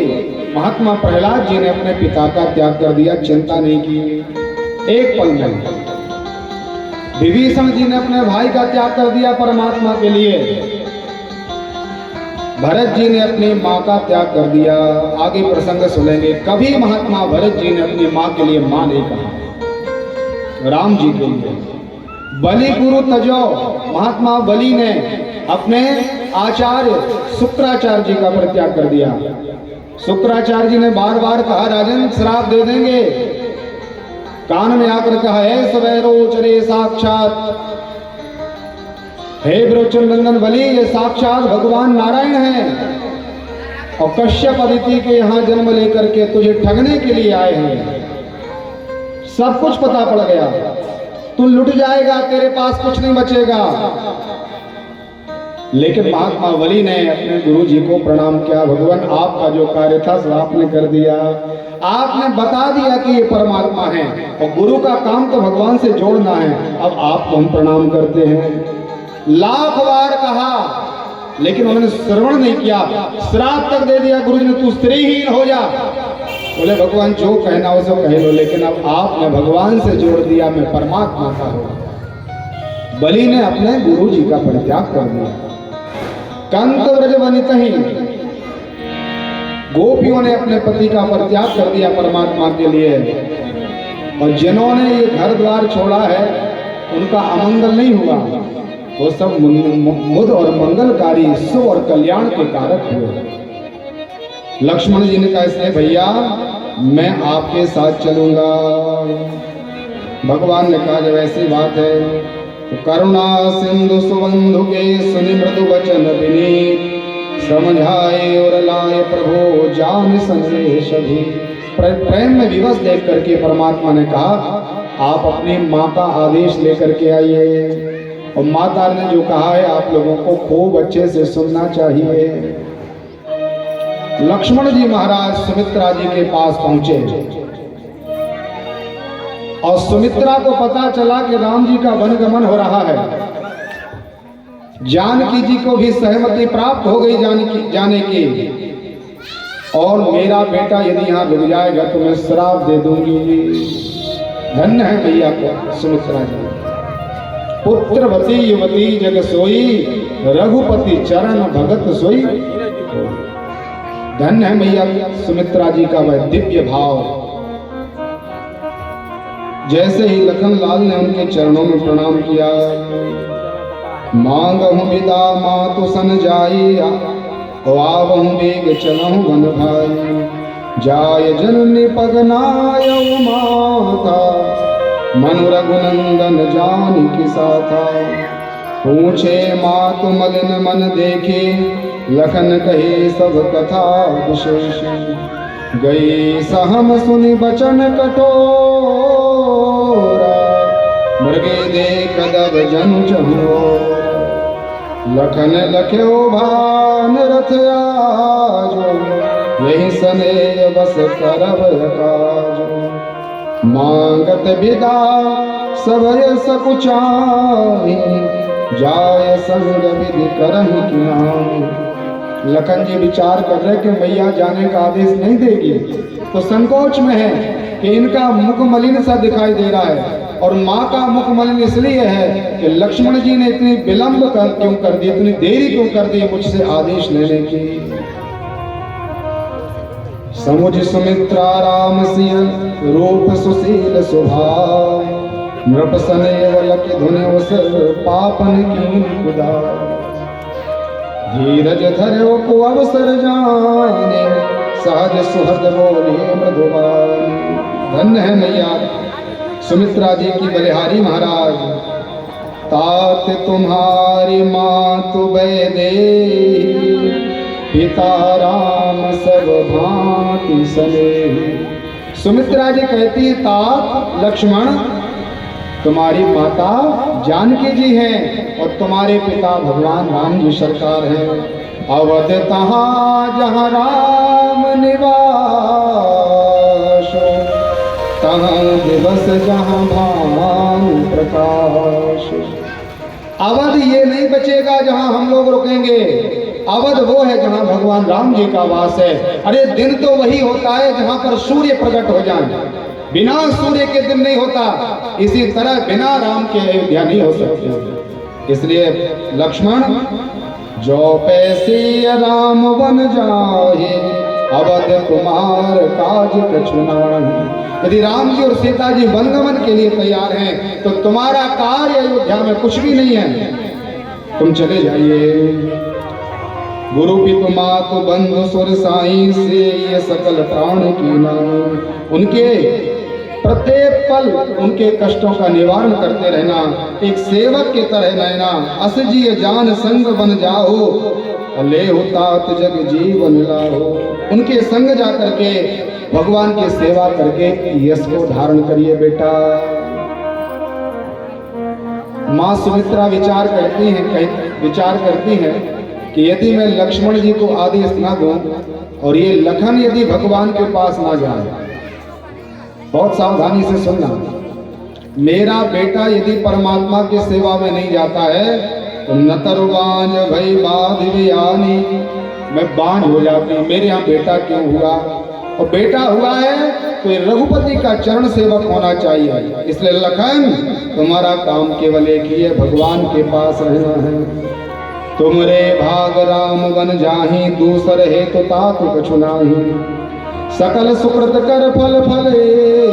महात्मा प्रहलाद जी ने अपने पिता का त्याग कर दिया, चिंता नहीं की एक पल में। विभीषण जी ने अपने भाई का त्याग कर दिया परमात्मा के लिए। भरत जी ने अपनी माँ का त्याग कर दिया। आगे प्रसंग सुनेंगे, कभी महात्मा भरत जी ने अपनी माँ के लिए माँ नहीं कहा, राम जी के लिए। बलि गुरु तजो, महात्मा बलि ने अपने आचार्य शुक्राचार्य जी का परित्याग कर दिया। शुक्राचार्य जी ने बार बार कहा, राजन श्राप दे देंगे, कान में आकर कहा, है सवैरोचरे साक्षात, हे ब्रोचन नंदन बलि, ये साक्षात भगवान नारायण हैं और कश्यप अदिति के यहाँ जन्म लेकर के तुझे ठगने के लिए आए हैं। सब कुछ पता पड़ गया, तू लुट जाएगा, तेरे पास कुछ नहीं बचेगा। लेकिन महात्मा बलि ने अपने गुरु जी को प्रणाम किया, भगवान आपका जो कार्य था सब आपने कर दिया, आपने बता दिया कि ये परमात्मा है और गुरु का काम तो भगवान से जोड़ना है, अब आपको हम प्रणाम करते हैं। लाख बार कहा लेकिन उन्होंने श्रवण नहीं किया, श्राप तक दे दिया गुरु जी ने, तू स्त्रीहीन हो जा। बोले भगवान जो कहना हो सब कह लो, लेकिन अब आपने भगवान से जोड़ दिया, मैं परमात्मा का हूं। बलि ने अपने गुरु जी का परित्याग कर दिया। कंत ब्रज वनित ही, गोपियों ने अपने पति का परित्याग कर दिया परमात्मा के लिए, और जिन्होंने ये घर द्वार छोड़ा है उनका अमंगल नहीं हुआ, वो सब मुद और मंगलकारी, शुभ और कल्याण के कारक हुए। लक्ष्मण जी ने कहा, इसलिए भैया मैं आपके साथ चलूंगा। भगवान ने कहा, जब ऐसी बात है तो करुणा सिंधु सुबंधु के सुनि मृदु वचन विनीत, समझाए और लाए प्रभु जान संदेश भी। प्रेम में विवश देख करके परमात्मा ने कहा, आप अपनी माँ का आदेश लेकर के आइए, और माता ने जो कहा है आप लोगों को खूब अच्छे से सुनना चाहिए। लक्ष्मण जी महाराज सुमित्रा जी के पास पहुंचे और सुमित्रा को पता चला कि राम जी का वनगमन हो रहा है। जानकी जी को भी सहमति प्राप्त हो गई जाने की, और मेरा बेटा यदि यहाँ रुक जाएगा तो मैं श्राप दे दूंगी। धन्य है भैया को सुमित्रा जी। पुत्रवती युवती जग सोई, रघुपति चरण भगत सोई। धन्य है मैया सुमित्रा जी का वह दिव्य भाव। जैसे ही लखन लाल ने उनके चरणों में प्रणाम किया, मांगहु विदा मातु सन जाई, आवहु बेग चलहु वन भाई। जाय जननी पगनाय माता, मनु रघुनंदन जानकी साथा। पूछे मातु मलिन मन देखे, लखन कहे सब कथा विशेष। गई सहम सुनि बचन कठोरा, मृगे देख दब जनु चहुओरा। लखन लख्यो भान रथ आजो, यही सने बस करब काजो। मांगत विदा सबय सकुचाही, जाय संग विधि करहि किनाही। लखन जी विचार कर रहे कि मैया जाने का आदेश नहीं देगी, तो संकोच में है कि इनका मुख मलिन सा दिखाई दे रहा है। और माँ का मुख मलिन इसलिए है कि लक्ष्मण जी ने इतनी विलंब क्यों कर दी, इतनी देरी क्यों कर दी मुझसे आदेश लेने की। समुझ सुमित्रा राम सिय, रूप सुशील स्वभाव। नृप सनेव लखि धुनि उस, पापन कीन खुदा। धीरज धरो को अवसर जाने, सहज सुहृद बोले मृदुबानी। धन्य है मैया सुमित्रा जी की बलिहारी महाराज। तात तुम्हारी मातु वैदेही, पिता राम सब भांति सने। सुमित्रा जी कहती है तात लक्ष्मण तुम्हारी माता जानकी जी हैं और तुम्हारे पिता भगवान राम जी सरकार हैं। अवध तहाँ जहाँ राम निवास, तहाँ दिवस जहाँ भानु प्रकाश। अवध ये नहीं बचेगा जहाँ हम लोग रुकेंगे, अवध वो है जहाँ भगवान राम जी का वास है। अरे दिन तो वही होता है जहाँ पर सूर्य प्रकट हो जाए, बिना सूर्य के दिन नहीं होता। इसी तरह बिना राम के अयोध्या नहीं हो सकती। इसलिए लक्ष्मण जो पैसे राम बन जाए, अवध कुमार काज कछु नाही। यदि राम जी और सीता जी वनगमन के लिए तैयार हैं तो तुम्हारा कार्य अयोध्या में कुछ भी नहीं है, तुम चले जाइए। गुरु पितु मातु बंधु सुर साई से, ये सकल प्राण की नाम। उनके प्रत्येक पल उनके कष्टों का निवारण करते रहना, एक सेवक के तरह रहना। अस जी जान संग बन जाओ, ले होतात जग जीवन लाओ। उनके संग जा करके भगवान की सेवा करके यश को धारण करिए बेटा। माँ सुमित्रा विचार करती हैं कि यदि मैं लक्ष्मण जी को आदेश ना दूं और ये लखन यदि भगवान के पास ना जाए, बहुत सावधानी से सुनना, मेरा बेटा यदि परमात्मा की सेवा में नहीं जाता है तो नतरवान भई बाध वियानी, मैं बांझ हो जाती हूँ। मेरे यहाँ बेटा क्यों हुआ, और बेटा हुआ है तो ये रघुपति का चरण सेवक होना चाहिए। इसलिए लखन तुम्हारा काम केवल एक ही है, भगवान के पास रहना है। तुमरे भाग राम बन जाही, दूसर है तो तातु कछु नाही। सकल सुकृत कर फल फले,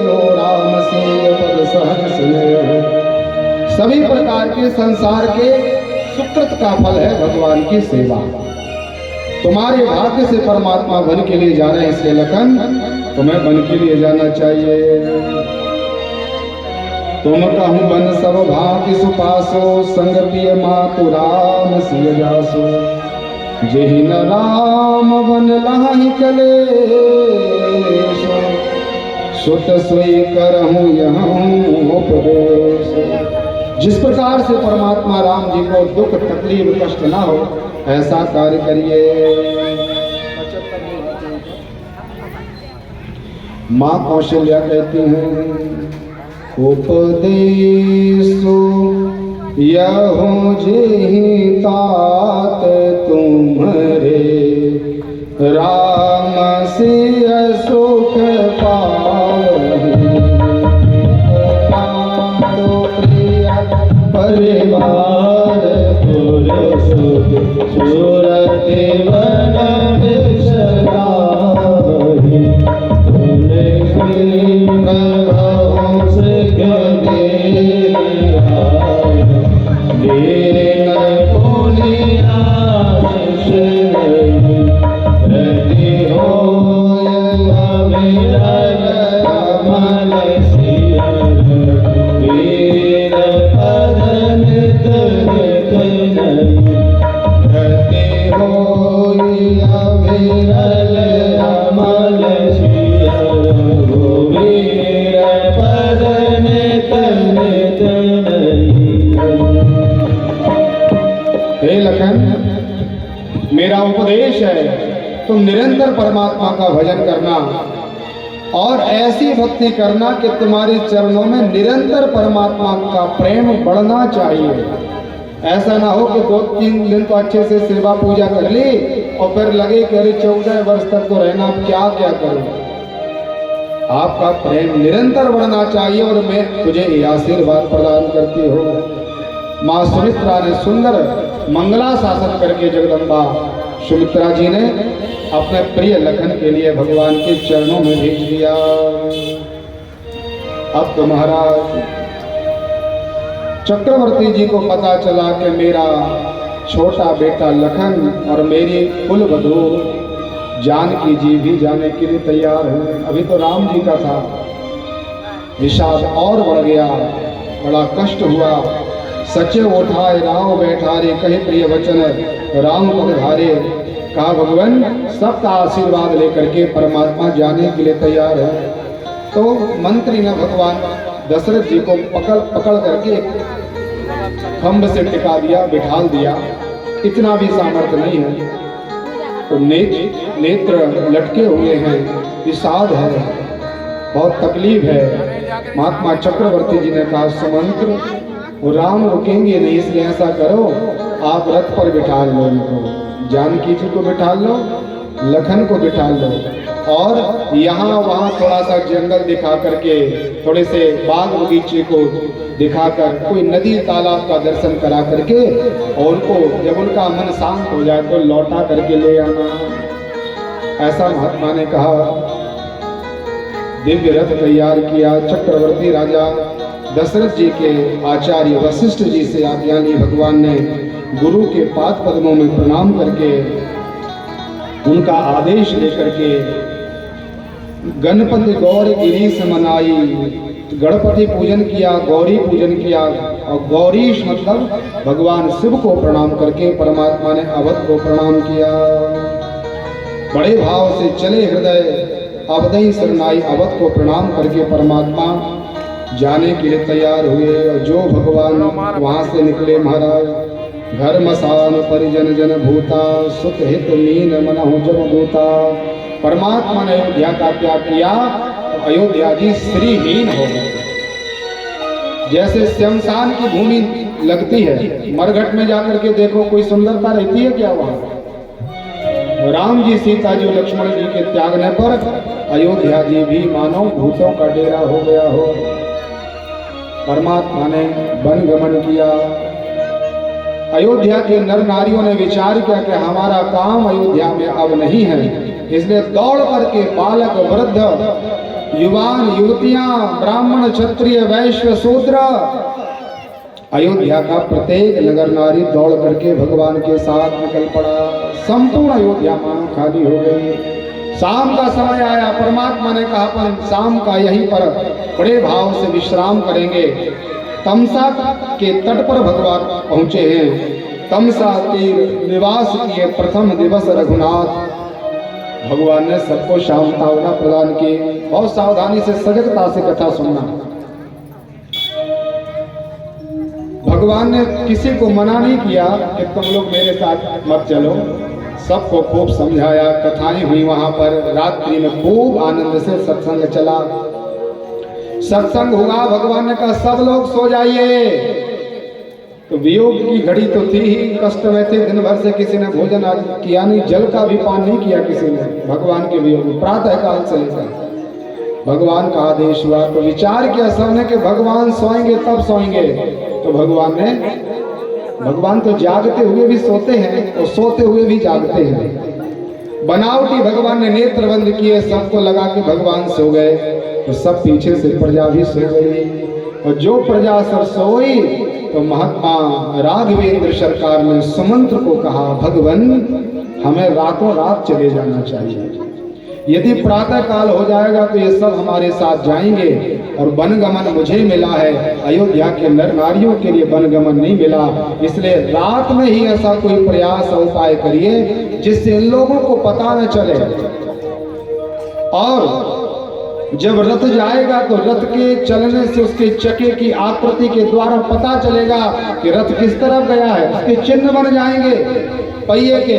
हो राम से पद सहज स्नेह। सभी प्रकार के संसार के सुकृत का फल है भगवान की सेवा। तुम्हारे भाग्य से परमात्मा वन के लिए जा रहे हैं, इसलिए लखन तुम्हें वन के लिए जाना चाहिए। तुम कहूँ बन सब भाग्य सुपासो, संग पिय मातु राम सिय जासो। जेहि न राम वन लाहि कलेशो, सुत सोई करहूँ यहाँ उपदेश। जिस प्रकार से परमात्मा राम जी को दुख तकलीफ कष्ट ना हो, ऐसा कार्य करिए। माँ कौशल्या कहती हैं, उपदेशो यहो जेहि तात तुम्हारे, राम सिय सुख पावहि। परिवार सूरति वन विसराहि, दीन पुनि आशीष विरल अमल सिया रघुवीर पदन तन हे लखन, मेरा उपदेश है तुम निरंतर परमात्मा का भजन करना और ऐसी भक्ति करना कि तुम्हारे चरणों में निरंतर परमात्मा का प्रेम बढ़ना चाहिए। ऐसा ना हो कि 2-3 दिन तो अच्छे से सेवा पूजा कर ली और फिर लगे कि अरे 14 वर्ष तक तो रहना, अब क्या क्या करूं। आपका प्रेम निरंतर बढ़ना चाहिए और मैं तुझे ये आशीर्वाद प्रदान करती हूँ। माँ सुमित्रा ने सुंदर मंगला शासन करके जगदम्बा सुमित्रा जी ने अपने प्रिय लखन के लिए भगवान के चरणों में भेज दिया। अब तो महाराज चक्रवर्ती जी को पता चला कि मेरा छोटा बेटा लखन और मेरी कुलवधू जानकी जी भी जाने के लिए तैयार हैं। अभी तो राम जी का था। विषाद और बढ़ गया, बड़ा कष्ट हुआ। सचे उठाए राव बैठारे, कहे प्रिय वचन राम पद धारे। कहा भगवान सबका आशीर्वाद लेकर के परमात्मा जाने के लिए तैयार है। तो मंत्री ने भगवान दशरथ जी को पकड़ करके खंभ से टिका दिया, बिठाल दिया। इतना भी सामर्थ्य नहीं है, तो नेत्र लटके हुए हैं, विषाद है, बहुत तकलीफ है। महात्मा चक्रवर्ती जी ने कहा सुमंत्र, वो राम रुकेंगे नहीं, इसलिए ऐसा करो आप रथ पर बिठा लो उनको, जानकी जी को बिठा लो, लखन को बिठा लो और यहाँ वहाँ थोड़ा सा जंगल दिखा करके, थोड़े से बाग बगीचे को दिखाकर, कोई नदी तालाब का दर्शन करा करके और उनको जब उनका मन शांत हो जाए तो लौटा करके ले आना। ऐसा महात्मा ने कहा। दिव्य रथ तैयार किया। चक्रवर्ती राजा दशरथ जी के आचार्य वशिष्ठ जी से आज्ञा ली भगवान ने। गुरु के पाद पद्मों में प्रणाम करके उनका आदेश लेकर के गणपति गौरी गिरीश मनाई, गणपति पूजन किया, गौरी पूजन किया और गौरीश मतलब भगवान शिव को प्रणाम करके परमात्मा ने अवध को प्रणाम किया। बड़े भाव से चले हृदय अवधई शरणाई, अवध को प्रणाम करके परमात्मा जाने के लिए तैयार हुए। और जो भगवान वहां से निकले महाराज, घर मसान परिजन जन भूता, सुख हित मीन मनहु जम दूता। परमात्मा ने अयोध्या का त्याग किया, अयोध्या जी श्रीहीन हो गए। जैसे श्मशान की भूमि लगती है, मरघट में जाकर के देखो कोई सुंदरता रहती है क्या वहां। राम जी, सीता जी, लक्ष्मण जी के त्यागने पर अयोध्या जी भी मानो भूतों का डेरा हो गया हो। परमात्मा ने वन गमन किया। अयोध्या के नर नारियों ने विचार किया कि हमारा काम अयोध्या में अब नहीं है, इसलिए दौड़ करके बालक, वृद्ध, युवान, युवतियां, ब्राह्मण, क्षत्रिय, वैश्य, शूद्र, अयोध्या का प्रत्येक नगर नारी दौड़ करके भगवान के साथ निकल पड़ा। संपूर्ण अयोध्या मानो खाली हो गई। शाम का समय आया। परमात्मा ने कहा अपन शाम का यहीं पर बड़े भाव से विश्राम करेंगे। तमसा के तट पर भगवान पहुंचे हैं। तमसा तीर निवास किए प्रथम दिवस रघुनाथ। भगवान ने सबको शांतावना प्रदान की। बहुत सावधानी से, सजगता से कथा सुनना। भगवान ने किसी को मना नहीं किया कि तुम लोग मेरे साथ मत चलो। सबको खूब समझाया, कथाएं हुई वहां पर। रात्रि में खूब आनंद से सत्संग चला। सत्संग हुआ। भगवान ने कहा सब लोग सो जाइए। तो वियोग की घड़ी तो थी ही, कष्ट में थे। दिन भर से किसी ने भोजन किया नहीं, जल का भी पान नहीं किया किसी ने भगवान के वियोग। प्रातः काल से लेकर भगवान का आदेश हुआ तो विचार किया सबने कि भगवान सोएंगे तब सोएंगे। तो भगवान तो जागते हुए भी सोते हैं और सोते हुए भी जागते हैं। बनावटी भगवान ने नेत्र बंद किए, सबको लगा कि भगवान सो गए। तो सब पीछे से प्रजा भी सो गई। और जो प्रजा सब सोई तो महात्मा राघवेंद्र सरकार ने सुमंत्र को कहा, भगवान हमें रातों रात चले जाना चाहिए। यदि प्रातः काल हो जाएगा तो ये सब हमारे साथ जाएंगे और वनगमन मुझे मिला है, अयोध्या के नर नारियों के लिए वनगमन नहीं मिला। इसलिए रात में ही ऐसा कोई प्रयास उपाय करिए जिससे इन लोगों को पता न चले। और जब रथ जाएगा तो रथ के चलने से उसके चक्के की आकृति के द्वारा पता चलेगा कि रथ किस तरफ गया है, उसके चिन्ह बन जाएंगे पहिए के।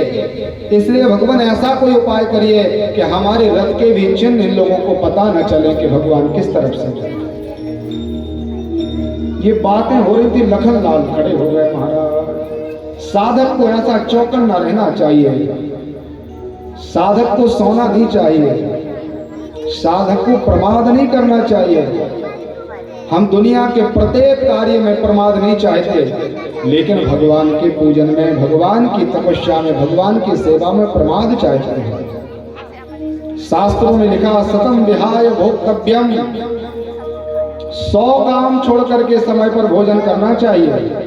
इसलिए भगवान ऐसा कोई उपाय करिए कि हमारे रथ के भी चिन्ह इन लोगों को पता न चले कि भगवान किस तरफ से गए। ये बातें हो रही थी, लखन लाल खड़े हो गए। महाराज, साधक को ऐसा चौकन न रहना चाहिए, साधक को सोना नहीं चाहिए, साधक को प्रमाद नहीं करना चाहिए। हम दुनिया के प्रत्येक कार्य में प्रमाद नहीं चाहते, लेकिन भगवान के पूजन में, भगवान की तपस्या में, भगवान की सेवा में प्रमाद चाहते हैं। शास्त्रों में लिखा, सतम विहाय भोक्तव्यम, 100 काम छोड़ करके समय पर भोजन करना चाहिए।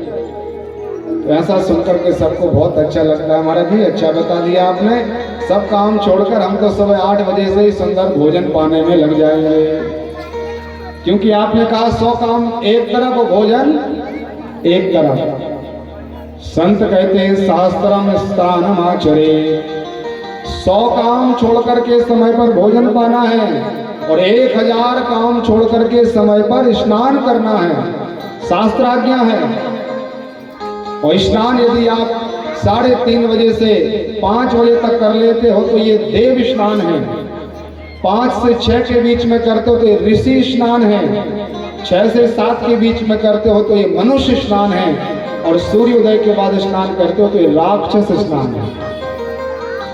तो ऐसा सुनकर के सबको बहुत अच्छा लगता है। महाराज जी, अच्छा बता दिया आपने, सब काम छोड़कर हम तो सुबह 8 बजे से ही सुंदर भोजन पाने में लग जाएंगे, क्योंकि आपने कहा 100 काम एक तरफ और भोजन एक तरफ। संत कहते हैं शास्त्रम स्थानम आचरे, 100 काम छोड़ करके समय पर भोजन पाना है और 1000 काम छोड़ करके समय पर स्नान करना है, शास्त्र आज्ञा है। और स्नान यदि आप 3:30 बजे से 5 बजे तक कर लेते हो तो ये देव स्नान है, 5 से 6 के बीच में करते हो तो ये ऋषि स्नान है, 6 से 7 के बीच में करते हो तो ये मनुष्य स्नान है, और सूर्योदय के बाद स्नान करते हो तो ये राक्षस स्नान है।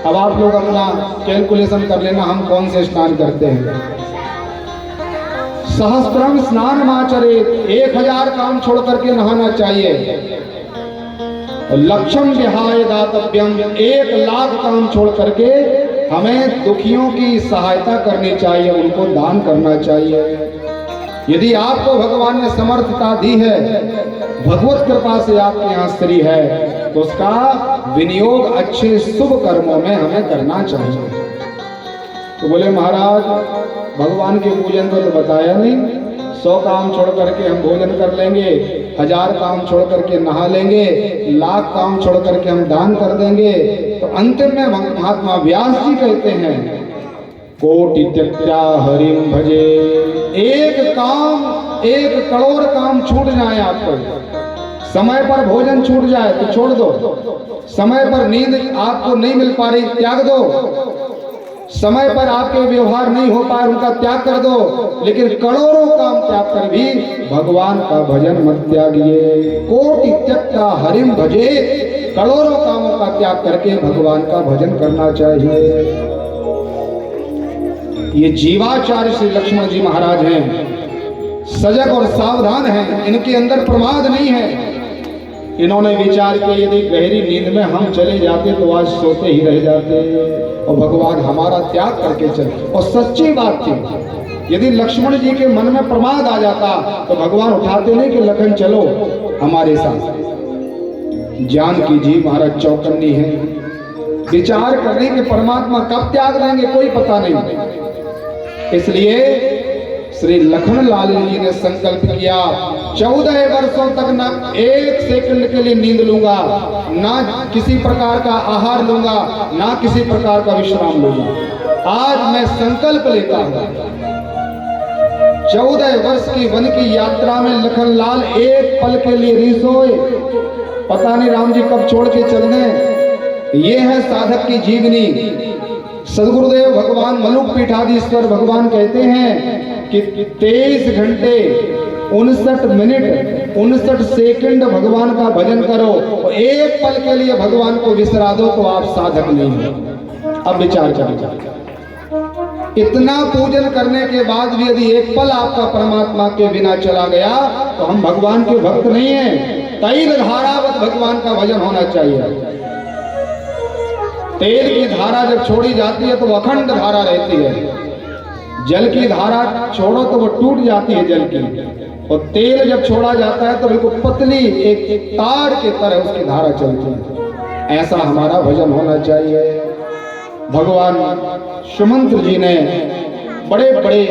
अब आप लोग अपना कैलकुलेशन कर लेना हम कौन से स्नान करते हैं। सहस्त्रम स्नान माचरे, 1000 काम छोड़ करके नहाना चाहिए। लक्षम विहाय दातव्यम, 1,00,000 काम छोड़ करके हमें दुखियों की सहायता करनी चाहिए, उनको दान करना चाहिए। यदि आपको भगवान ने समर्थता दी है, भगवत कृपा से आपके यहाँ स्त्री है, तो उसका विनियोग अच्छे शुभ कर्मों में हमें करना चाहिए। तो बोले महाराज, भगवान के पूजन को तो बताया नहीं, 100 काम छोड़ करके हम भोजन कर लेंगे, 1000 काम छोड़ करके नहा लेंगे, 1,00,000 काम छोड़ करके हम दान कर देंगे। तो अंतिम में महात्मा व्यास जी कहते हैं, कोटि त्यक्त्या हरिम भजे, एक काम, 1 करोड़ काम छूट जाए आपको, समय पर भोजन छूट जाए तो छोड़ दो, समय पर नींद आपको नहीं मिल पा रही त्याग दो, समय पर आपके व्यवहार नहीं हो पाए उनका त्याग कर दो, लेकिन करोड़ों काम त्याग कर भी भगवान का भजन मत त्यागिए। कोटि त्यक्त्या हरिम भजे, करोड़ों कामों का त्याग करके भगवान का भजन करना चाहिए। ये जीवाचार्य श्री लक्ष्मण जी महाराज हैं, सजग और सावधान हैं, इनके अंदर प्रमाद नहीं है। इन्होंने विचार किया यदि गहरी नींद में हम चले जाते तो आज सोते ही रह जाते और भगवान हमारा त्याग करके चले। और सच्ची बात थी, यदि लक्ष्मण जी के मन में प्रमाद आ जाता तो भगवान उठाते नहीं कि लखन चलो हमारे साथ। जानकी जी महाराज चौकन्नी है, विचार करने के परमात्मा कब त्याग देंगे कोई पता नहीं। इसलिए श्री लखन लाल जी ने संकल्प किया, 14 वर्षों तक ना 1 सेकंड के लिए नींद लूंगा, ना किसी प्रकार का आहार लूंगा, ना किसी प्रकार का विश्राम लूंगा। आज मैं संकल्प लेता हूं। 14 वर्ष की वन की यात्रा में लखन लाल एक पल के लिए नहीं सोए, पता नहीं राम जी कब छोड़ के चल दें। ये है साधक की जीवनी। सदगुरुदेव भगवान मलुक पीठाधीश्वर भगवान कहते हैं कि 23 घंटे 59 मिनट 59 सेकंड भगवान का भजन करो और एक पल के लिए भगवान को विसरा दो तो आप साधक नहीं हो। अब विचार करिए, इतना पूजन करने के बाद भी यदि एक पल आपका परमात्मा के बिना चला गया तो हम भगवान के भक्त नहीं हैं। तैल धारावत भगवान का भजन होना चाहिए। तेल की धारा जब छोड़ी जाती है तो वो अखंड धारा रहती है। जल की धारा छोड़ो तो वो टूट जाती है जल की, और तेल जब छोड़ा जाता है तो बिल्कुल पतली एक तार के तरह उसकी धारा चलती है। ऐसा हमारा भजन होना चाहिए। भगवान सुमंत्र जी ने बड़े बड़े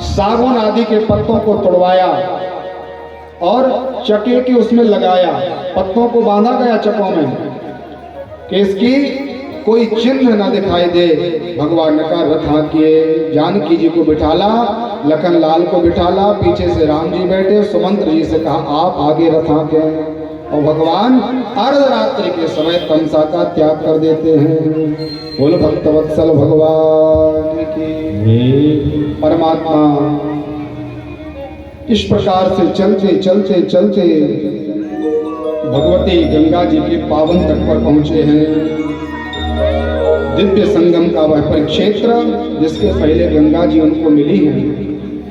सागौन आदि के पत्तों को तोड़वाया और चके के उसमें लगाया, पत्तों को बांधा गया चकों में कि इसकी कोई चिन्ह न दिखाई दे। भगवान ने कहा रथ हाँकिए, जानकी जी को बिठाला, लखन लाल को बिठाला, पीछे से राम जी बैठे, सुमंत्र जी से कहा आप आगे रथ हाँके, और भगवान अर्धरात्रि के समय तमसा का त्याग कर देते हैं। बोल भक्तवत्सल भगवान की। परमात्मा इस प्रकार से चलते चलते चलते भगवती गंगा जी के पावन तट पर पहुंचे हैं। दिव्य संगम का वह परिक्षेत्र जिसके पहले गंगा जी उनको मिली है,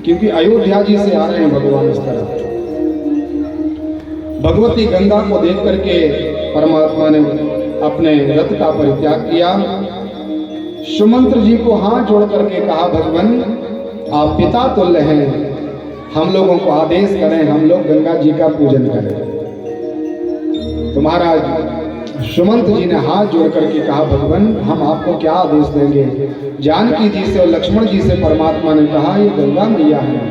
क्योंकि अयोध्या जी से आ रहे हैं भगवान इस तरह। भगवती गंगा को देख करके परमात्मा ने अपने रथ का परित्याग किया। सुमंत्र जी को हाथ जोड़ करके कहा भगवान आप पिता तुल्य हैं, हम लोगों को आदेश करें, हम लोग गंगा जी का पूजन करें। तो महाराज सुमंत जी ने हाथ जोड़ करके कहा भगवान हम आपको क्या आदेश देंगे। जानकी जी से और लक्ष्मण जी से परमात्मा ने कहा ये गंगा मैया है,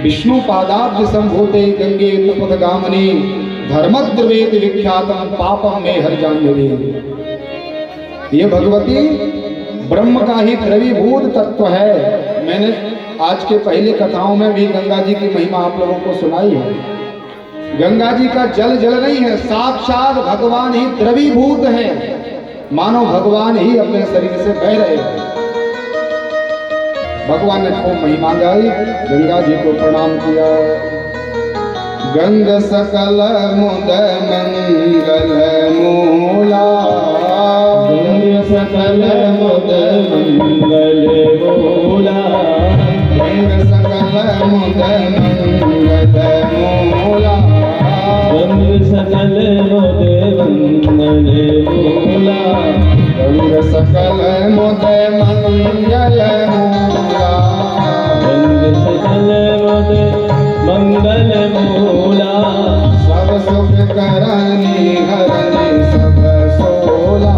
विष्णु पादाब्ज संभूते गंगे तपदगामिनी धर्मद्रवेद विख्यातम पापम में हर जाह्नवी। ये भगवती ब्रह्म का ही द्रवीभूत तत्व है। मैंने आज के पहले कथाओं में भी गंगा जी की महिमा आप लोगों को सुनाई है। गंगा जी का जल जल नहीं है, साक्षात भगवान ही द्रवीभूत है, मानो भगवान ही अपने शरीर से बह रहे हैं। भगवान ने खूब महिमा गाई, गंगा जी को प्रणाम किया। गंग सकल मुद मंगल मूला, गंग सकल मुद मंगल मूला, गंग सकल मुद मंगल मूला, गंग सकल मुद मंगल मूला, गंग सकल मुद मंगल मूला, गंग सकल मुद मंगल मूला, सब सुख करनी हरनी सब सोला,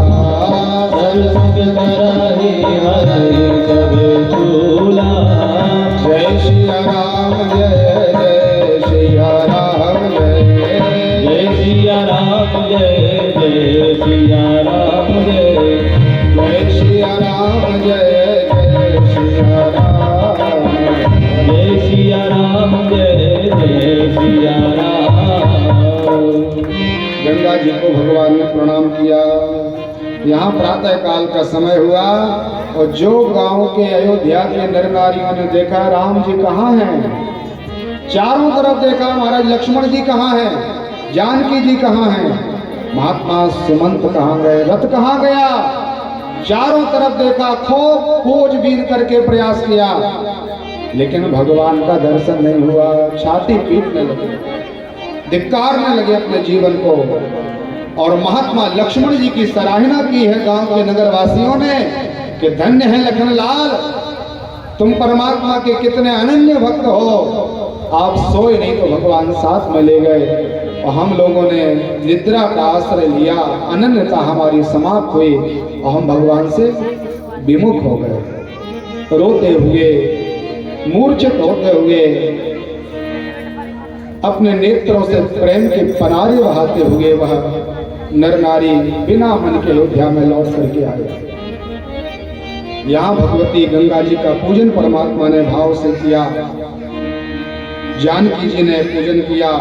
सब सुख कराही हरि सब चूला। जय सिया राम जय जय सिया राम जय जय सिया राम जय जय सिया राम जय, जय सिया राम जय जय सिया राम, जय सिया राम जय जय सिया राम। गंगा जी को भगवान ने प्रणाम किया। यहाँ प्रातः काल का समय हुआ और जो गांव के अयोध्या के नर नारियों ने देखा राम जी कहाँ हैं, चारों तरफ देखा महाराज लक्ष्मण जी कहाँ हैं, जानकी जी कहाँ हैं, महात्मा सुमंत कहाँ गए, रथ कहाँ गया, चारों तरफ देखा, खूब खोजबीन करके प्रयास किया, लेकिन भगवान का दर्शन नहीं हुआ। छाती पीटने लगे, धिक्कारने लगे अपने जीवन को, और महात्मा लक्ष्मण जी की सराहना की है गांव के नगर वासियों ने कि धन्य है लखन लाल, तुम परमात्मा के कितने अनन्य भक्त हो। आप सोए नहीं तो भगवान साथ में ले गए और हम लोगों ने निद्रा का आश्रय लिया, अनन्यता हमारी समाप्त हुई और हम भगवान से विमुख हो गए। रोते हुए मूर्छित होते हुए अपने नेत्रों से प्रेम के पनारे बहाते हुए वह नर नारी बिना मन के अयोध्या में लौट करके आए। यहाँ भगवती गंगा जी का पूजन परमात्मा ने भाव से किया, जानकी जी ने पूजन किया।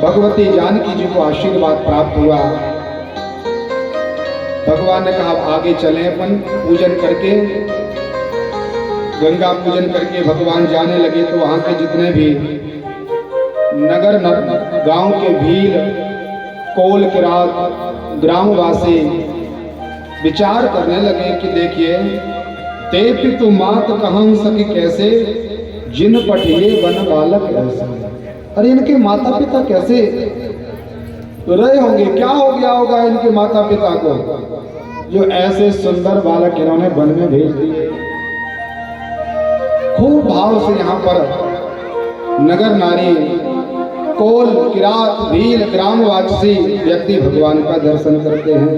भगवती जानकी जी को आशीर्वाद प्राप्त हुआ। भगवान ने कहा आगे चलें अपन पूजन करके। गंगा पूजन करके भगवान जाने लगे तो वहां के जितने भी नगर गांव के भील कोल किरात ग्रामवासी विचार करने लगे कि देखिए ते पितु मात कहं सकी कैसे जिन पठिए वन बालक ऐसे। अरे इनके माता पिता कैसे रहे होंगे, क्या हो गया होगा इनके माता पिता को जो ऐसे सुंदर बालक इन्होंने वन में भेज दिए। खूब भाव से यहाँ पर नगर नारी कोल किरात भील ग्रामवासी व्यक्ति भगवान का दर्शन करते हैं।